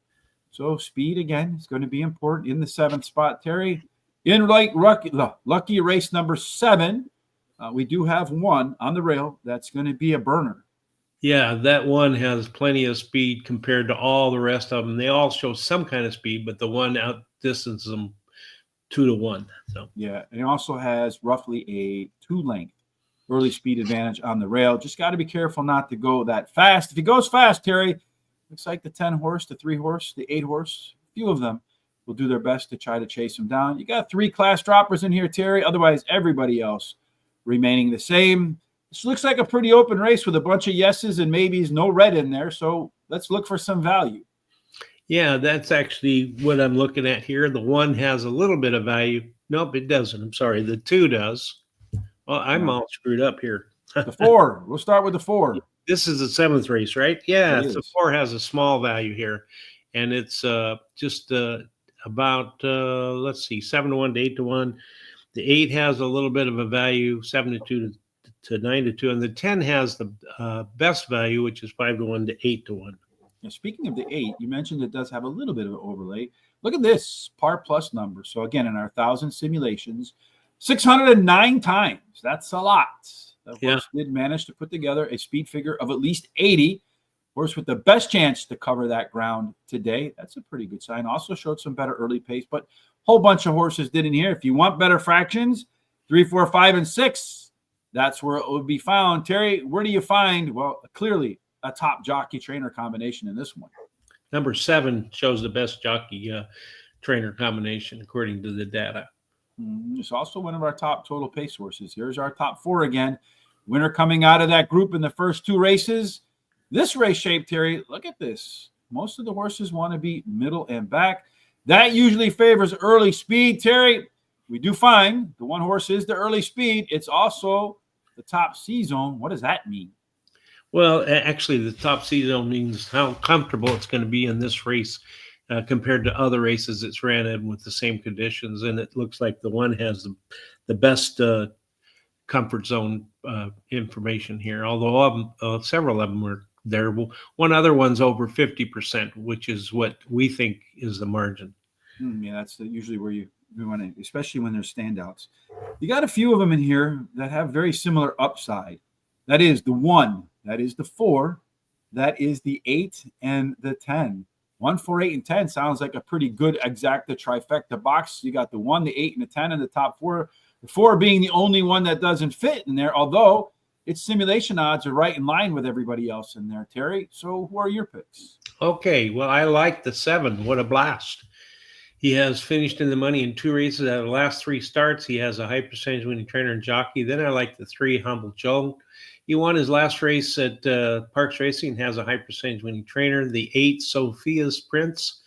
So speed, again, is going to be important in the 7th spot. Terry, in lucky race number 7, we do have 1 on the rail that's going to be a burner.
Yeah, that one has plenty of speed compared to all the rest of them. They all show some kind of speed, but the one outdistances them 2-1. So
yeah, and it also has roughly a 2-length early speed advantage on the rail. Just got to be careful not to go that fast. If he goes fast, Terry, looks like the 10 horse, the 3 horse, the 8 horse, a few of them will do their best to try to chase him down. You got 3 class droppers in here, Terry. Otherwise, everybody else remaining the same. This looks like a pretty open race with a bunch of yeses and maybes, no red in there. So let's look for some value.
yeah, that's actually what I'm looking at here. The 1 has a little bit of value. Nope, it doesn't. I'm sorry. The 2 does. Well, I'm all screwed up here.
The 4. We'll start with the 4.
This is the 7th race, right? Yeah,
It
so
is.
4 has a small value here. And it's just about, let's see, 7-1 to 8-1. The 8 has a little bit of a value, 7-2 to 9-2. And the 10 has the best value, which is 5-1 to 8-1.
Now, speaking of the 8, you mentioned it does have a little bit of an overlay. Look at this par plus number. So again, in our 1,000 simulations, 609 times. That's a lot. The horse did manage to put together a speed figure of at least 80. Horse with the best chance to cover that ground today. That's a pretty good sign. Also showed some better early pace, but a whole bunch of horses did in here. If you want better fractions, 3, 4, 5, and 6. That's where it would be found. Terry, where do you find, well, clearly a top jockey trainer combination in this one?
Number 7 shows the best jockey trainer combination according to the data.
It's also one of our top total pace horses. Here's our top 4 again. Winner coming out of that group in the first 2 races. This race shape, Terry, look at this. Most of the horses want to be middle and back. That usually favors early speed. Terry, we do find the one horse is the early speed. It's also the top C zone. What does that mean?
Well, actually, the top C zone means how comfortable it's going to be in this race compared to other races it's ran in with the same conditions. And it looks like the one has the best comfort zone information here, although several of them were there. One other one's over 50%, which is what we think is the margin.
Yeah, that's usually where you want to, especially when there's standouts. You got a few of them in here that have very similar upside. That is the 1, that is the 4, that is the 8, and the 10. 1, 4, 8, and 10 sounds like a pretty good exacta trifecta box. You got the 1, the 8, and the 10 in the top 4. The 4 being the only one that doesn't fit in there, although its simulation odds are right in line with everybody else in there, Terry. So who are your picks?
Okay, well, I like the 7. What a blast. He has finished in the money in 2 races out of the last 3 starts. He has a high percentage winning trainer and jockey. Then I like the 3, Humble Joe. He won his last race at Parx Racing and has a high percentage winning trainer. The 8, Sophia's Prince.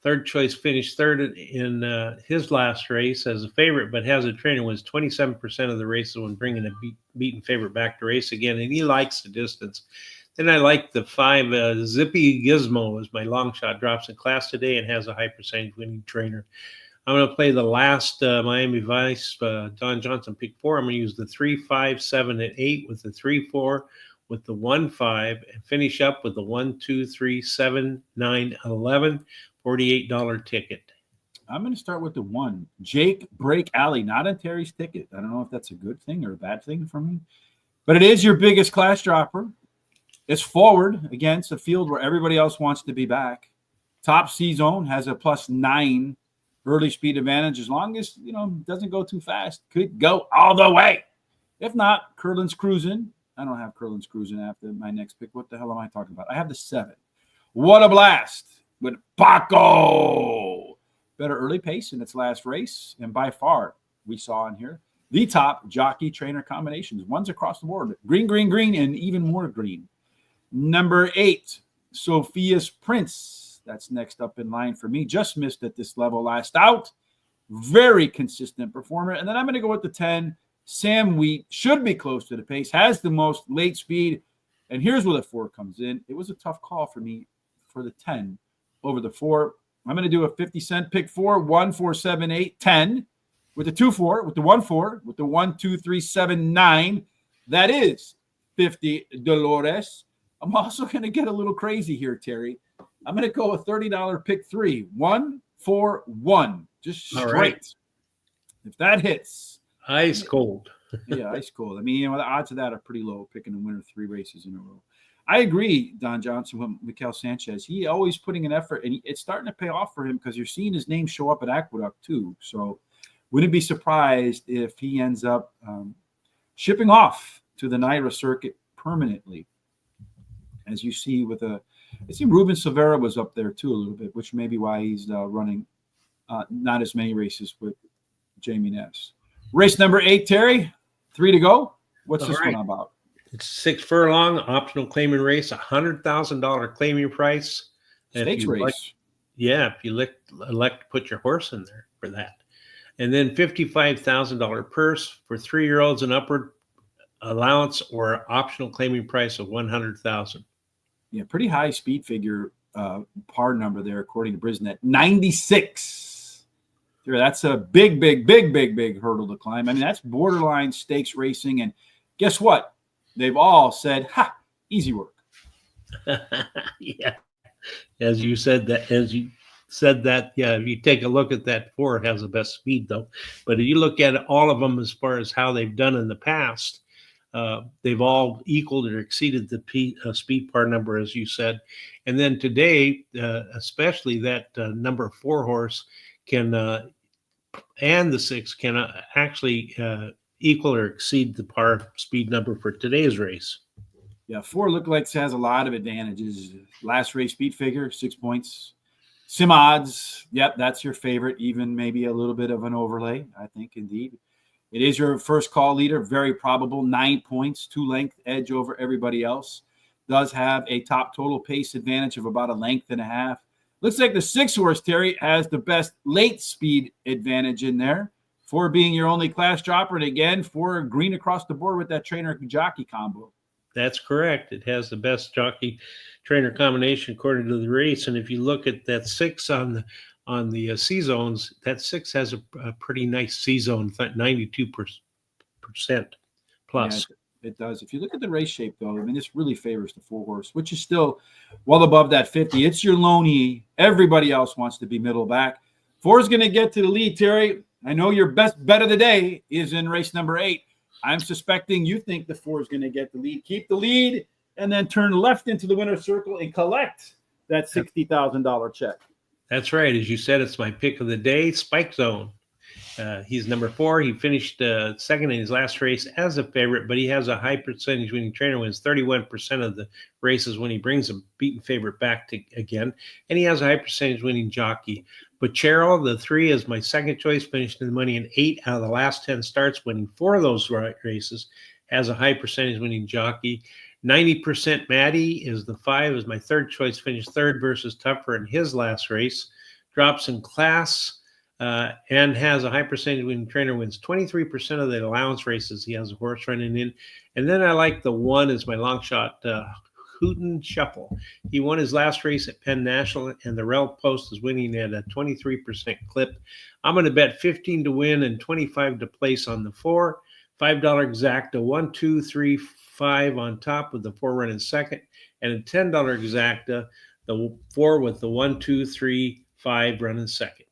Third choice, finished third in his last race as a favorite, but has a trainer, was 27% of the races when bringing a beaten favorite back to race again, and he likes the distance. Then I like the 5, Zippy Gizmo is my long shot, drops in class today and has a high percentage winning trainer. I'm going to play the last Miami Vice, Don Johnson pick 4. I'm going to use the 3, 5, 7, and 8 with the 3, 4, with the 1, 5, and finish up with the 1, 2, 3, 7, 9, 11, $48 ticket.
I'm going to start with the 1, Jake Break Alley, not on Terry's ticket. I don't know if that's a good thing or a bad thing for me, but it is your biggest class dropper. It's forward against a field where everybody else wants to be back. Top C zone has a +9 early speed advantage as long as, doesn't go too fast. Could go all the way. If not, Curlin's cruising. I don't have Curlin's cruising after my next pick. What the hell am I talking about? I have the 7. What a blast with Paco. Better early pace in its last race. And by far, we saw in here, the top jockey trainer combinations. One's across the board. Green, green, green, and even more green. Number 8, Sophia's Prince. That's next up in line for me. Just missed at this level last out. Very consistent performer. And then I'm going to go with the 10, Sam Wheat. Should be close to the pace. Has the most late speed. And here's where the 4 comes in. It was a tough call for me for the 10 over the 4. I'm going to do a 50-cent pick 4, 1, 4, 7, 8, 10. With the 2, 4, with the 1, 4, with the 1, 2, 3, 7, 9. That is $50. I'm also going to get a little crazy here, Terry. I'm going to go a $30 pick 3, 1, 4, 1. Just straight. All right. If that hits.
Ice cold.
Yeah, ice cold. I mean, the odds of that are pretty low, picking a winner 3 races in a row. I agree, Don Johnson, with Mikel Sanchez. He always putting an effort, and it's starting to pay off for him because you're seeing his name show up at Aqueduct too. So wouldn't be surprised if he ends up shipping off to the NYRA circuit permanently. As you see with I see Ruben Silvera was up there too a little bit, which may be why he's running not as many races with Jamie Ness. Race number 8, Terry, 3 to go. What's this one about?
It's 6 furlong, optional claiming race, $100,000 claiming price.
Stakes race.
If you elect to put your horse in there for that. And then $55,000 purse for 3-year-olds and upward, allowance or optional claiming price of $100,000.
Yeah, pretty high speed figure par number there, according to Brisnet. 96. That's a big hurdle to climb. I mean, that's borderline stakes racing. And guess what? They've all said, easy work.
Yeah. As you said that, yeah, if you take a look at that 4, it has the best speed, though. But if you look at all of them as far as how they've done in the past, they've all equaled or exceeded the speed par number, as you said. And then today, especially that number 4 horse can and the 6 can actually equal or exceed the par speed number for today's race.
Yeah, 4 look like has a lot of advantages. Last race speed figure, 6 points. Sim odds, yep, that's your favorite, even maybe a little bit of an overlay, I think, indeed. It is your first call leader, very probable, 9 points, 2 length edge over everybody else. Does have a top total pace advantage of about a length and a half. Looks like the 6 horse, Terry, has the best late speed advantage in there. 4 being your only class dropper, and again, 4 green across the board with that trainer jockey combo.
That's correct. It has the best jockey trainer combination according to the race. And if you look at that 6 on the C zones, that 6 has a pretty nice C zone, 92% plus.
Yeah, it does. If you look at the race shape, though, I mean, this really favors the 4 horse, which is still well above that 50. It's your loney. Everybody else wants to be middle back. 4 is going to get to the lead, Terry. I know your best bet of the day is in race number 8. I'm suspecting you think the 4 is going to get the lead. Keep the lead and then turn left into the winner's circle and collect that $60,000 check.
That's right. As you said, it's my pick of the day, Spike Zone. He's number 4. He finished second in his last race as a favorite, but he has a high percentage winning trainer, wins 31% of the races when he brings a beaten favorite back again. And he has a high percentage winning jockey. But Cheryl, the 3 is my second choice, finished in the money in 8 out of the last 10 starts, winning 4 of those races, has a high percentage winning jockey. 90% Maddie is the 5, is my third choice, finished third versus Tougher in his last race, drops in class, and has a high percentage winning trainer, wins 23% of the allowance races he has a horse running in. And then I like the 1 is my long shot, Hooten Shuffle. He won his last race at Penn National, and the Rel Post is winning at a 23% clip. I'm going to bet 15 to win and 25 to place on the 4. $5 exacta, 1, 2, 3, 5 on top with the 4 running second, and a $10 exacta, the 4 with the 1, 2, 3, 5 running second.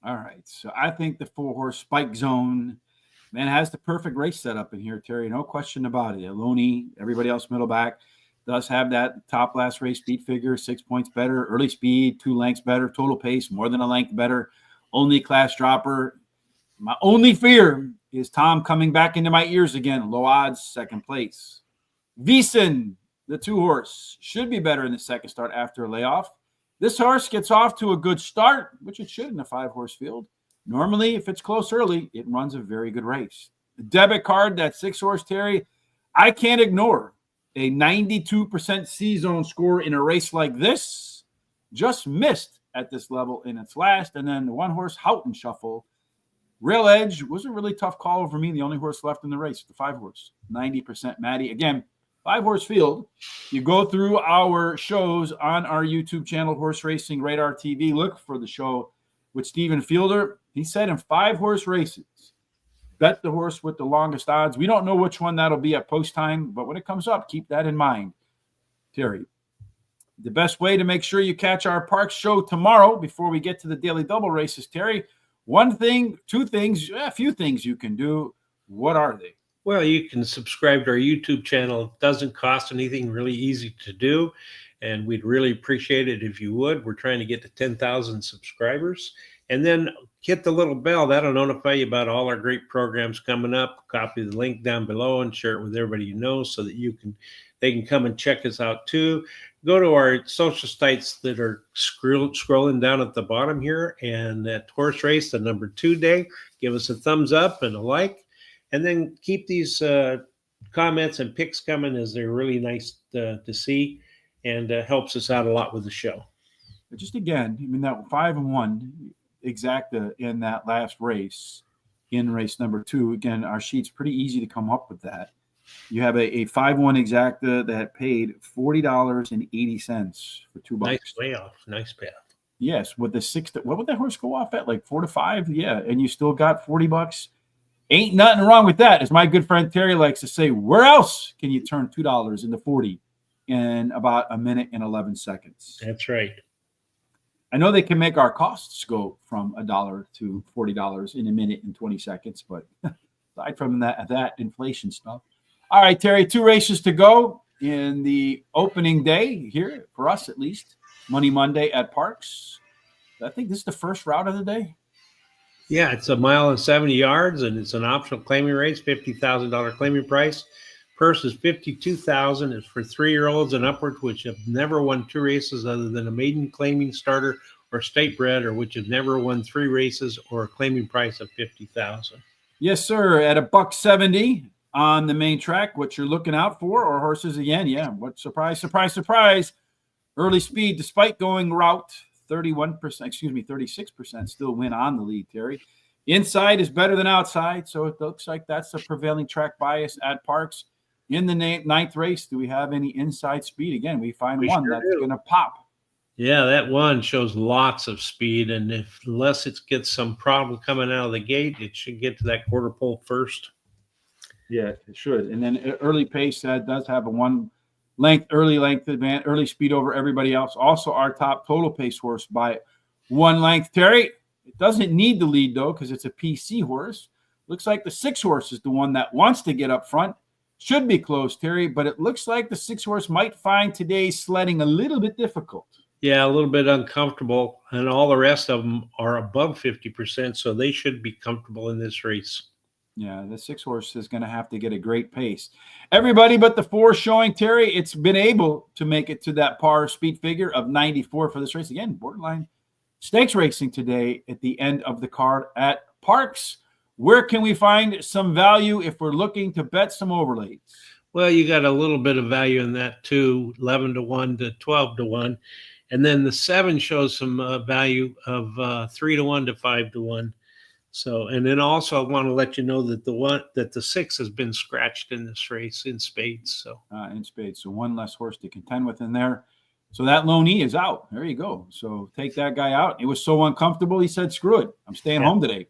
All right. So I think the 4 horse Spike Zone, man, has the perfect race setup in here, Terry. No question about it. Loney, everybody else middle back, does have that top last race speed figure, 6 points better, early speed, 2 lengths better, total pace, more than a length better, only class dropper. My only fear is Tom coming back into my ears again. Low odds, second place. Wiesen, the 2 horse, should be better in the second start after a layoff. This horse gets off to a good start, which it should in a 5 horse field. Normally, if it's close early, it runs a very good race. The debit card, that 6 horse, Terry, I can't ignore. A 92% C-zone score in a race like this, just missed at this level in its last. And then the 1 horse Houghton Shuffle, Rail Edge was a really tough call over me. The only horse left in the race, the 5 horse, 90% Maddie. Again, 5 horse field. You go through our shows on our YouTube channel, Horse Racing Radar TV. Look for the show with Stephen Fielder. He said in 5 horse races, bet the horse with the longest odds. We don't know which one that'll be at post time, but when it comes up, keep that in mind. Terry, the best way to make sure you catch our Parx show tomorrow before we get to the daily double races, Terry, 1 thing, 2 things, a few things you can do. What are they?
Well, you can subscribe to our YouTube channel. It doesn't cost anything, really easy to do. And we'd really appreciate it if you would. We're trying to get to 10,000 subscribers. And then hit the little bell. That'll notify you about all our great programs coming up. Copy the link down below and share it with everybody you know so that they can come and check us out too. Go to our social sites that are scrolling down at the bottom here. And at Horse Race, the number 2 day, give us a thumbs up and a like. And then keep these comments and picks coming, as they're really nice to see, and helps us out a lot with the show.
But just again, I mean, that 5-1 exacta in that last race, in race number 2, again, our sheet's pretty easy to come up with that. You have a 5-1 exacta that paid $40.80 for $2.
Nice payoff. Nice payoff.
Yes, with the 6, what would that horse go off at? Like 4 to 5? Yeah, and you still got $40. Ain't nothing wrong with that. As my good friend Terry likes to say, where else can you turn $2 into 40 in about a minute and 11 seconds?
That's right.
I know they can make our costs go from $1 to $40 in a minute and 20 seconds, but aside from that inflation stuff. All right, Terry, 2 races to go in the opening day here, for us at least, Money Monday at Parx. I think this is the first route of the day.
Yeah, it's 1.70 miles, and it's an optional claiming race, $50,000 claiming price. Purse is $52,000. It's for 3-year-olds and upwards, which have never won 2 races other than a maiden claiming starter or state bred, or which have never won 3 races or a claiming price of $50,000.
Yes, sir. At $1.70 on the main track, what you're looking out for, or horses again. Yeah. What surprise, surprise, surprise. Early speed, despite going route, 36% still win on the lead, Terry. Inside is better than outside, so it looks like that's the prevailing track bias at Parx. In the ninth race, do we have any inside speed? Again, we find one that's going to pop.
Yeah, that one shows lots of speed, and unless it gets some problem coming out of the gate, it should get to that quarter pole first.
Yeah, it should. And then early pace does have a 1 length, advance, early speed over everybody else. Also, our top total pace horse by 1 length. Terry, it doesn't need the lead, though, because it's a PC horse. Looks like the 6 horse is the one that wants to get up front. Should be close, Terry, but it looks like the 6 horse might find today's sledding a little bit difficult.
Yeah, a little bit uncomfortable, and all the rest of them are above 50%, so they should be comfortable in this race.
Yeah, the 6 horse is going to have to get a great pace. Everybody but the 4 showing, Terry, it's been able to make it to that par speed figure of 94 for this race. Again, borderline stakes racing today at the end of the card at Parx. Where can we find some value if we're looking to bet some overlays?
Well, you got a little bit of value in that too, 11-1 to 12-1. And then the 7 shows some value of 3-1 to 5-1. So, and then also I want to let you know that the 6 has been scratched in this race in spades. So
in spades, so 1 less horse to contend with in there. So that lone E is out. There you go. So take that guy out. It was so uncomfortable. He said, "Screw it, I'm staying home today."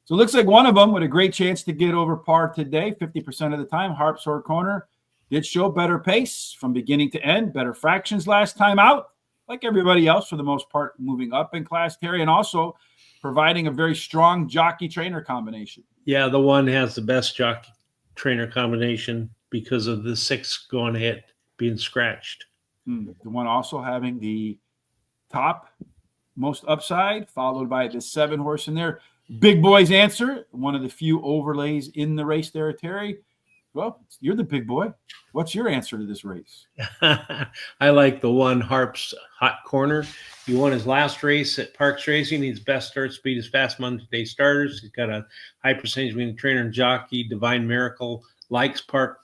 So it looks like one of them with a great chance to get over par today. 50% of the time, Parx Corner did show better pace from beginning to end, better fractions last time out, like everybody else for the most part, moving up in class, Terry, and also providing a very strong jockey-trainer combination.
Yeah, the 1 has the best jockey-trainer combination because of the 6 going ahead being scratched.
The 1 also having the top most upside, followed by the 7 horse in there. Big Boy's Answer, one of the few overlays in the race there, Terry. Well, you're the big boy. What's your answer to this race?
I like the 1 Harp's Hot Corner. He won his last race at Parx Racing. His best start speed is fast Monday starters. He's got a high percentage winning trainer and jockey. Divine Miracle likes Parx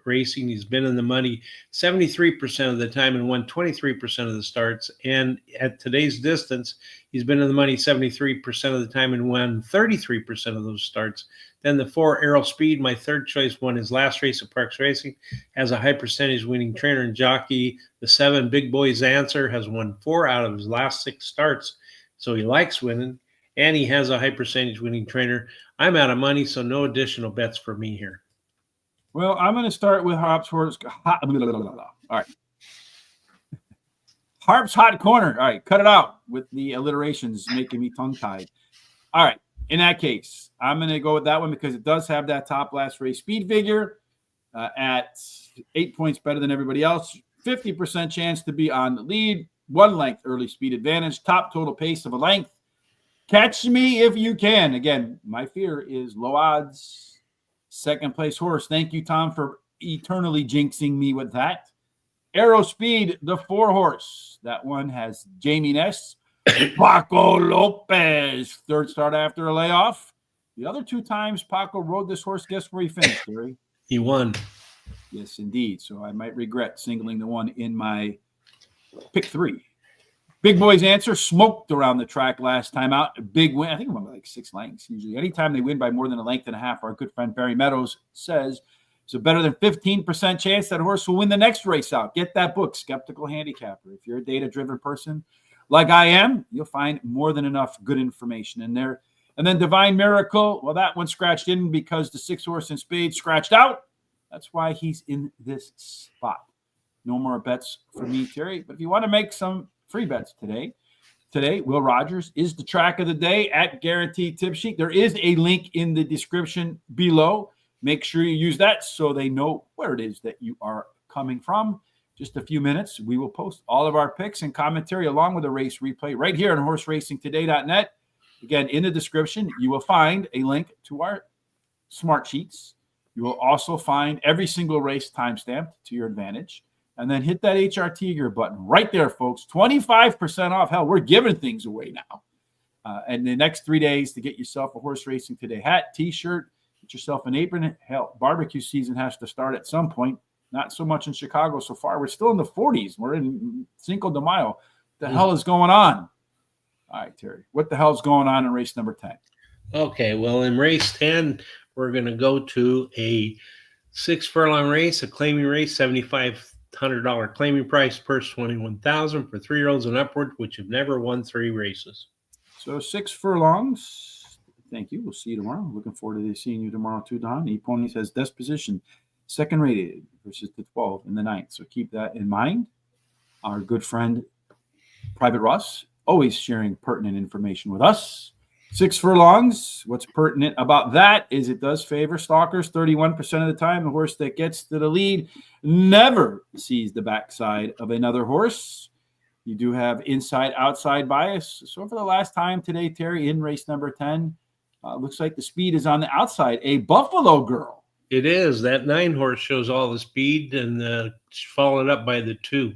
Racing. He's been in the money 73% of the time and won 23% of the starts. And at today's distance, he's been in the money 73% of the time and won 33% of those starts. Then the 4 Arrow Speed, my third choice, won his last race at Parx Racing, has a high percentage winning trainer and jockey. The 7 Big Boy's Answer has won 4 out of his last 6 starts, so he likes winning, and he has a high percentage winning trainer. I'm out of money, so no additional bets for me here.
Well, I'm going to start with Harp's horse. All right. Harp's Hot Corner. All right, cut it out with the alliterations making me tongue-tied. All right, in that case, I'm going to go with that one because it does have that top last race speed figure at 8 points better than everybody else. 50% chance to be on the lead. 1 length early speed advantage. Top total pace of a length. Catch me if you can. Again, my fear is low odds. Second place horse. Thank you, Tom, for eternally jinxing me with that. Arrow Speed, the 4 horse. That one has Jamie Ness, Paco Lopez, third start after a layoff. The other 2 times Paco rode this horse, guess where he finished, Terry?
He won.
Yes, indeed. So I might regret singling the 1 in my pick 3. Big Boy's Answer smoked around the track last time out. A big win. I think it went by like 6 lengths. Usually, anytime they win by more than a length and a half, our good friend Barry Meadows says it's a better than 15% chance that horse will win the next race out. Get that book, Skeptical Handicapper. If you're a data-driven person like I am, you'll find more than enough good information in there. And then Divine Miracle, well, that one scratched in because the 6 horse in spades scratched out. That's why he's in this spot. No more bets for me, Terry. But if you want to make some free bets today, Will Rogers is the track of the day at Guaranteed Tip Sheet. There is a link in the description below. Make sure you use that so they know where it is that you are coming from. Just a few minutes, we will post all of our picks and commentary along with a race replay right here on horseracingtoday.net. Again, in the description, you will find a link to our SmartSheets. You will also find every single race timestamped to your advantage. And then hit that HR Tiger button right there, folks. 25% off. Hell, we're giving things away now. And the next 3 days to get yourself a Horse Racing Today hat, T-shirt, get yourself an apron. Hell, barbecue season has to start at some point. Not so much in Chicago so far. We're still in the 40s. We're in Cinco de Mayo. What the hell is going on? All right, Terry. What the hell is going on in race number 10?
Okay, well, in race 10, we're going to go to a 6 furlong race, a claiming race, $7,500 claiming price, purse $21,000 for 3-year-olds and upward, which have never won 3 races.
So 6 furlongs. Thank you. We'll see you tomorrow. Looking forward to seeing you tomorrow too, Don. E-Ponies has disposition, second rated versus the 12 in the 9th. So keep that in mind. Our good friend, Private Ross, always sharing pertinent information with us. 6 furlongs. What's pertinent about that is it does favor stalkers 31% of the time. The horse that gets to the lead never sees the backside of another horse. You do have inside-outside bias. So for the last time today, Terry, in race number 10, looks like the speed is on the outside. A Buffalo Girl.
It is. That 9 horse shows all the speed and followed up by the 2.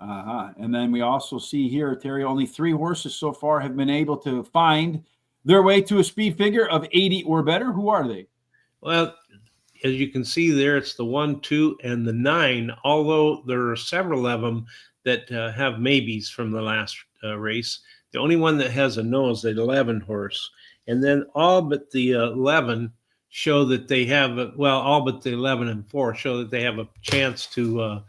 And then we also see here, Terry, only 3 horses so far have been able to find their way to a speed figure of 80 or better. Who are they?
Well, as you can see there, it's the 1, 2, and the 9, although there are several of them that have maybes from the last race. The only one that has a no is the 11 horse. And then all but the 11 show that they have, all but the 11 and 4 show that they have a chance to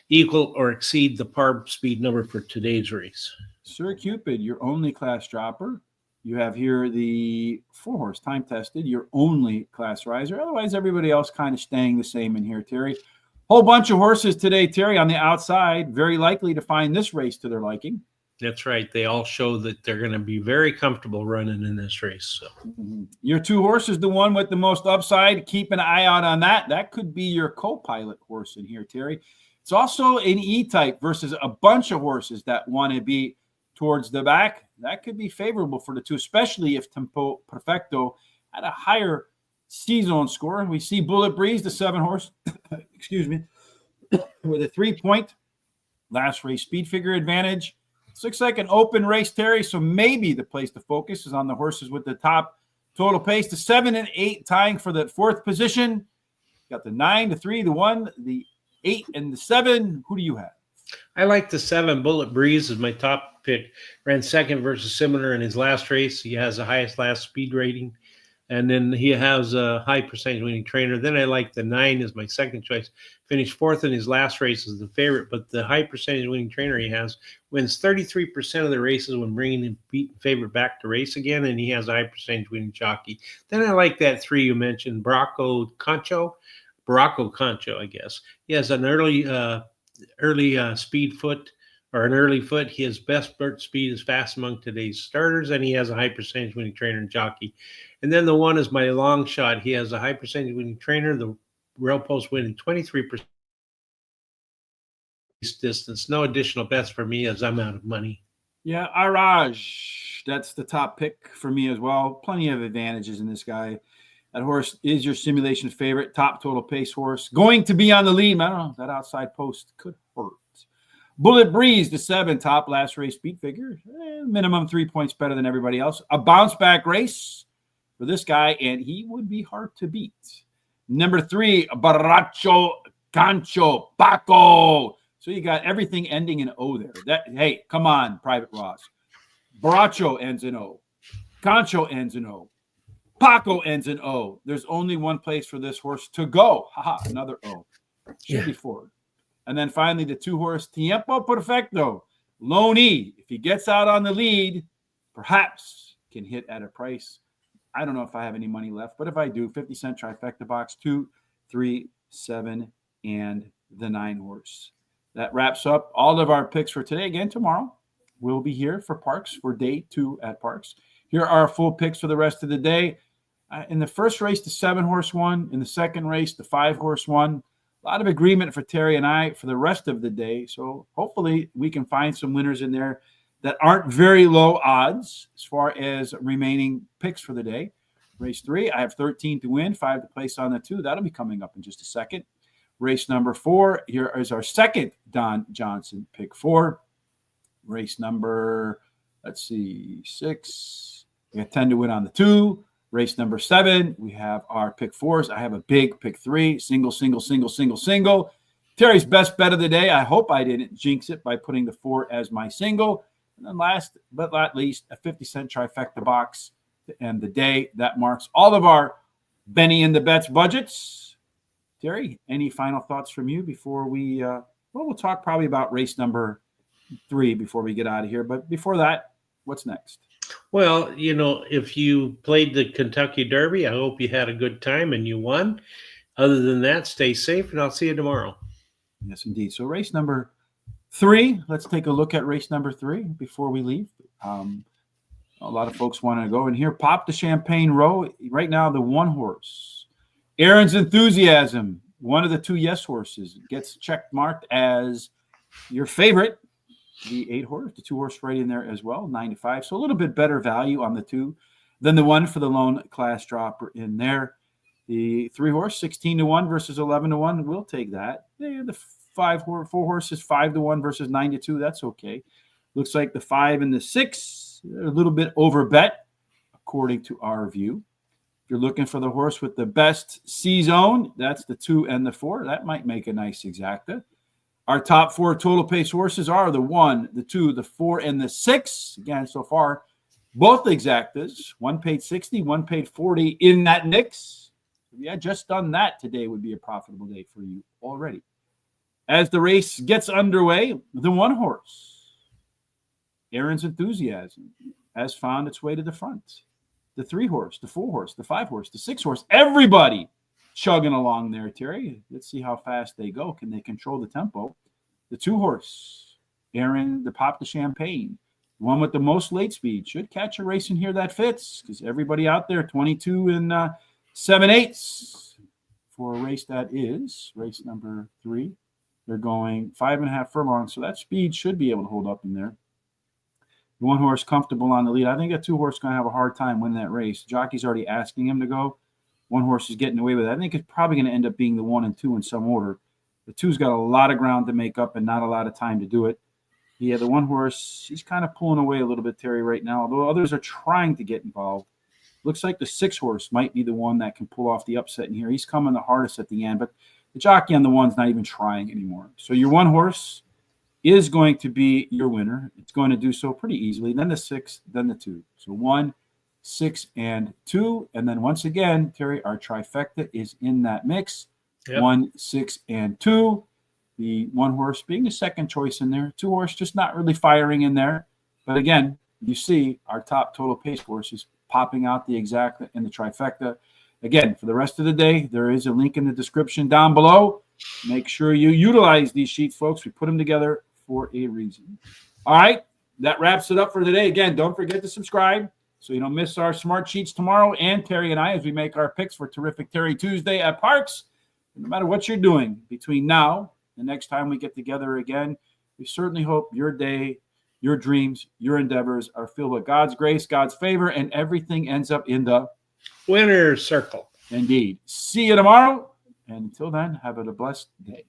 equal or exceed the par speed number for today's race.
Sir Cupid, your only class dropper. You have here the 4 horse time tested, your only class riser. Otherwise, everybody else kind of staying the same in here, Terry. Whole bunch of horses today, Terry, on the outside, very likely to find this race to their liking.
That's right. They all show that they're going to be very comfortable running in this race. So
your 2 horses, the one with the most upside, keep an eye out on that. That could be your co-pilot horse in here, Terry. It's also an E-type versus a bunch of horses that want to be towards the back. That could be favorable for the 2, especially if Tempo Perfecto had a higher C-zone score. We see Bullet Breeze, the 7 horse, excuse me, with a 3-point last race speed figure advantage. This looks like an open race, Terry, so maybe the place to focus is on the horses with the top total pace. The 7 and 8 tying for the 4th position. Got the 9, the 3, the 1, the 8, and the 7. Who do you have?
I like the 7 Bullet Breeze as my top pick. Ran second versus similar in his last race. He has the highest last speed rating. And then he has a high percentage winning trainer. Then I like the 9 as my second choice. Finished 4th in his last race as the favorite, but the high percentage winning trainer he has wins 33% of the races when bringing the beaten favorite back to race again, and he has a high percentage winning jockey. Then I like that 3 you mentioned, Baracco Concho, I guess. He has an early speed foot, or an early foot. His best bird speed is fast among today's starters, and he has a high percentage winning trainer and jockey. And then the 1 is my long shot. He has a high percentage winning trainer, the rail post winning 23% distance. No additional bets for me as I'm out of money.
Yeah, Araj. That's the top pick for me as well. Plenty of advantages in this guy. That horse is your simulation favorite, top total pace horse. Going to be on the lead. I don't know. That outside post could hurt. Bullet Breeze, the 7, top last race speed figure. Minimum 3 points better than everybody else. A bounce back race for this guy, and he would be hard to beat. Number 3, Baracco Concho Paco. So you got everything ending in O there. Hey, come on, Private Ross. Baracco ends in O. Concho ends in O. Paco ends in O. There's only one place for this horse to go. Haha, another O. Should be forward. And then finally, the 2 horse Tiempo Perfecto. Loney, if he gets out on the lead, perhaps can hit at a price. I don't know if I have any money left, but if I do, 50-cent trifecta box, 2, 3, 7, and the 9 horse. That wraps up all of our picks for today. Again, tomorrow we'll be here for Parx for day 2 at Parx. Here are our full picks for the rest of the day. In the first race, the 7 horse won. In the second race, the 5 horse won. A lot of agreement for Terry and I for the rest of the day. So hopefully we can find some winners in there that aren't very low odds as far as remaining picks for the day. Race 3, I have 13 to win, 5 to place on the 2. That'll be coming up in just a second. Race number 4, here is our second Don Johnson pick 4. Race number, 6. We got 10 to win on the 2. Race number 7, we have our pick 4s. I have a big pick 3, single. Terry's best bet of the day. I hope I didn't jinx it by putting the 4 as my single. And then last but not least, a 50-cent trifecta box to end the day. That marks all of our Benny in the Bets budgets. Terry, any final thoughts from you before we, we'll talk probably about race number 3 before we get out of here. But before that, what's next?
Well, if you played the Kentucky Derby, I hope you had a good time and you won. Other than that, stay safe, and I'll see you tomorrow.
Yes, indeed. So race number 3, let's take a look at race number 3 before we leave. A lot of folks want to go in here. Pop the Champagne Row. Right now, the 1 horse. Aaron's Enthusiasm, one of the 2 yes horses, gets check marked as your favorite. The 8 horse, the 2 horse right in there as well, 9 to 5. So a little bit better value on the 2 than the 1 for the lone class dropper in there. The 3 horse, 16 to 1 versus 11 to 1. We'll take that. The 4 horses, 5 to 1 versus 9 to 2. That's okay. Looks like the 5 and the 6, a little bit over bet, according to our view. If you're looking for the horse with the best C zone, that's the 2 and the 4. That might make a nice exacta. Our top 4 total pace horses are the 1, the 2, the 4, and the 6. Again, so far, both exactas. One paid 60, one paid 40 in that mix. If you had just done that, today would be a profitable day for you already. As the race gets underway, the 1 horse, Aaron's Enthusiasm, has found its way to the front. The 3 horse, the 4 horse, the 5 horse, the 6 horse, everybody chugging along there, Terry. Let's see how fast they go. Can they control the tempo? The 2 horse, Aaron, the Pop the Champagne, the one with the most late speed, should catch a race in here that fits, because everybody out there, 22 and 7/8 for a race that is race number 3. They're going 5.5 furlongs, so that speed should be able to hold up in there. The 1 horse comfortable on the lead. I think that 2 horse is going to have a hard time winning that race. Jockey's already asking him to go. 1 horse is getting away with it. I think it's probably going to end up being the 1 and 2 in some order. The 2's got a lot of ground to make up and not a lot of time to do it. Yeah, the 1 horse, he's kind of pulling away a little bit, Terry, right now, although others are trying to get involved. Looks like the 6 horse might be the one that can pull off the upset in here. He's coming the hardest at the end, but the jockey on the 1's not even trying anymore. So your 1 horse is going to be your winner. It's going to do so pretty easily. Then the 6, then the 2. So 1, 6, and 2. And then once again, Terry, our trifecta is in that mix. Yep. 1, 6, and 2. The 1 horse being the second choice in there. 2 horse just not really firing in there. But again, you see our top total pace horse is popping out the exacta and the trifecta. Again, for the rest of the day, there is a link in the description down below. Make sure you utilize these sheets, folks. We put them together for a reason. All right, that wraps it up for today. Again, don't forget to subscribe so you don't miss our Smart Sheets tomorrow, and Terry and I as we make our picks for Terrific Terry Tuesday at Parx. No matter what you're doing between now and the next time we get together again, we certainly hope your day, your dreams, your endeavors are filled with God's grace, God's favor, and everything ends up in the
winner's circle.
Indeed. See you tomorrow. And until then, have a blessed day.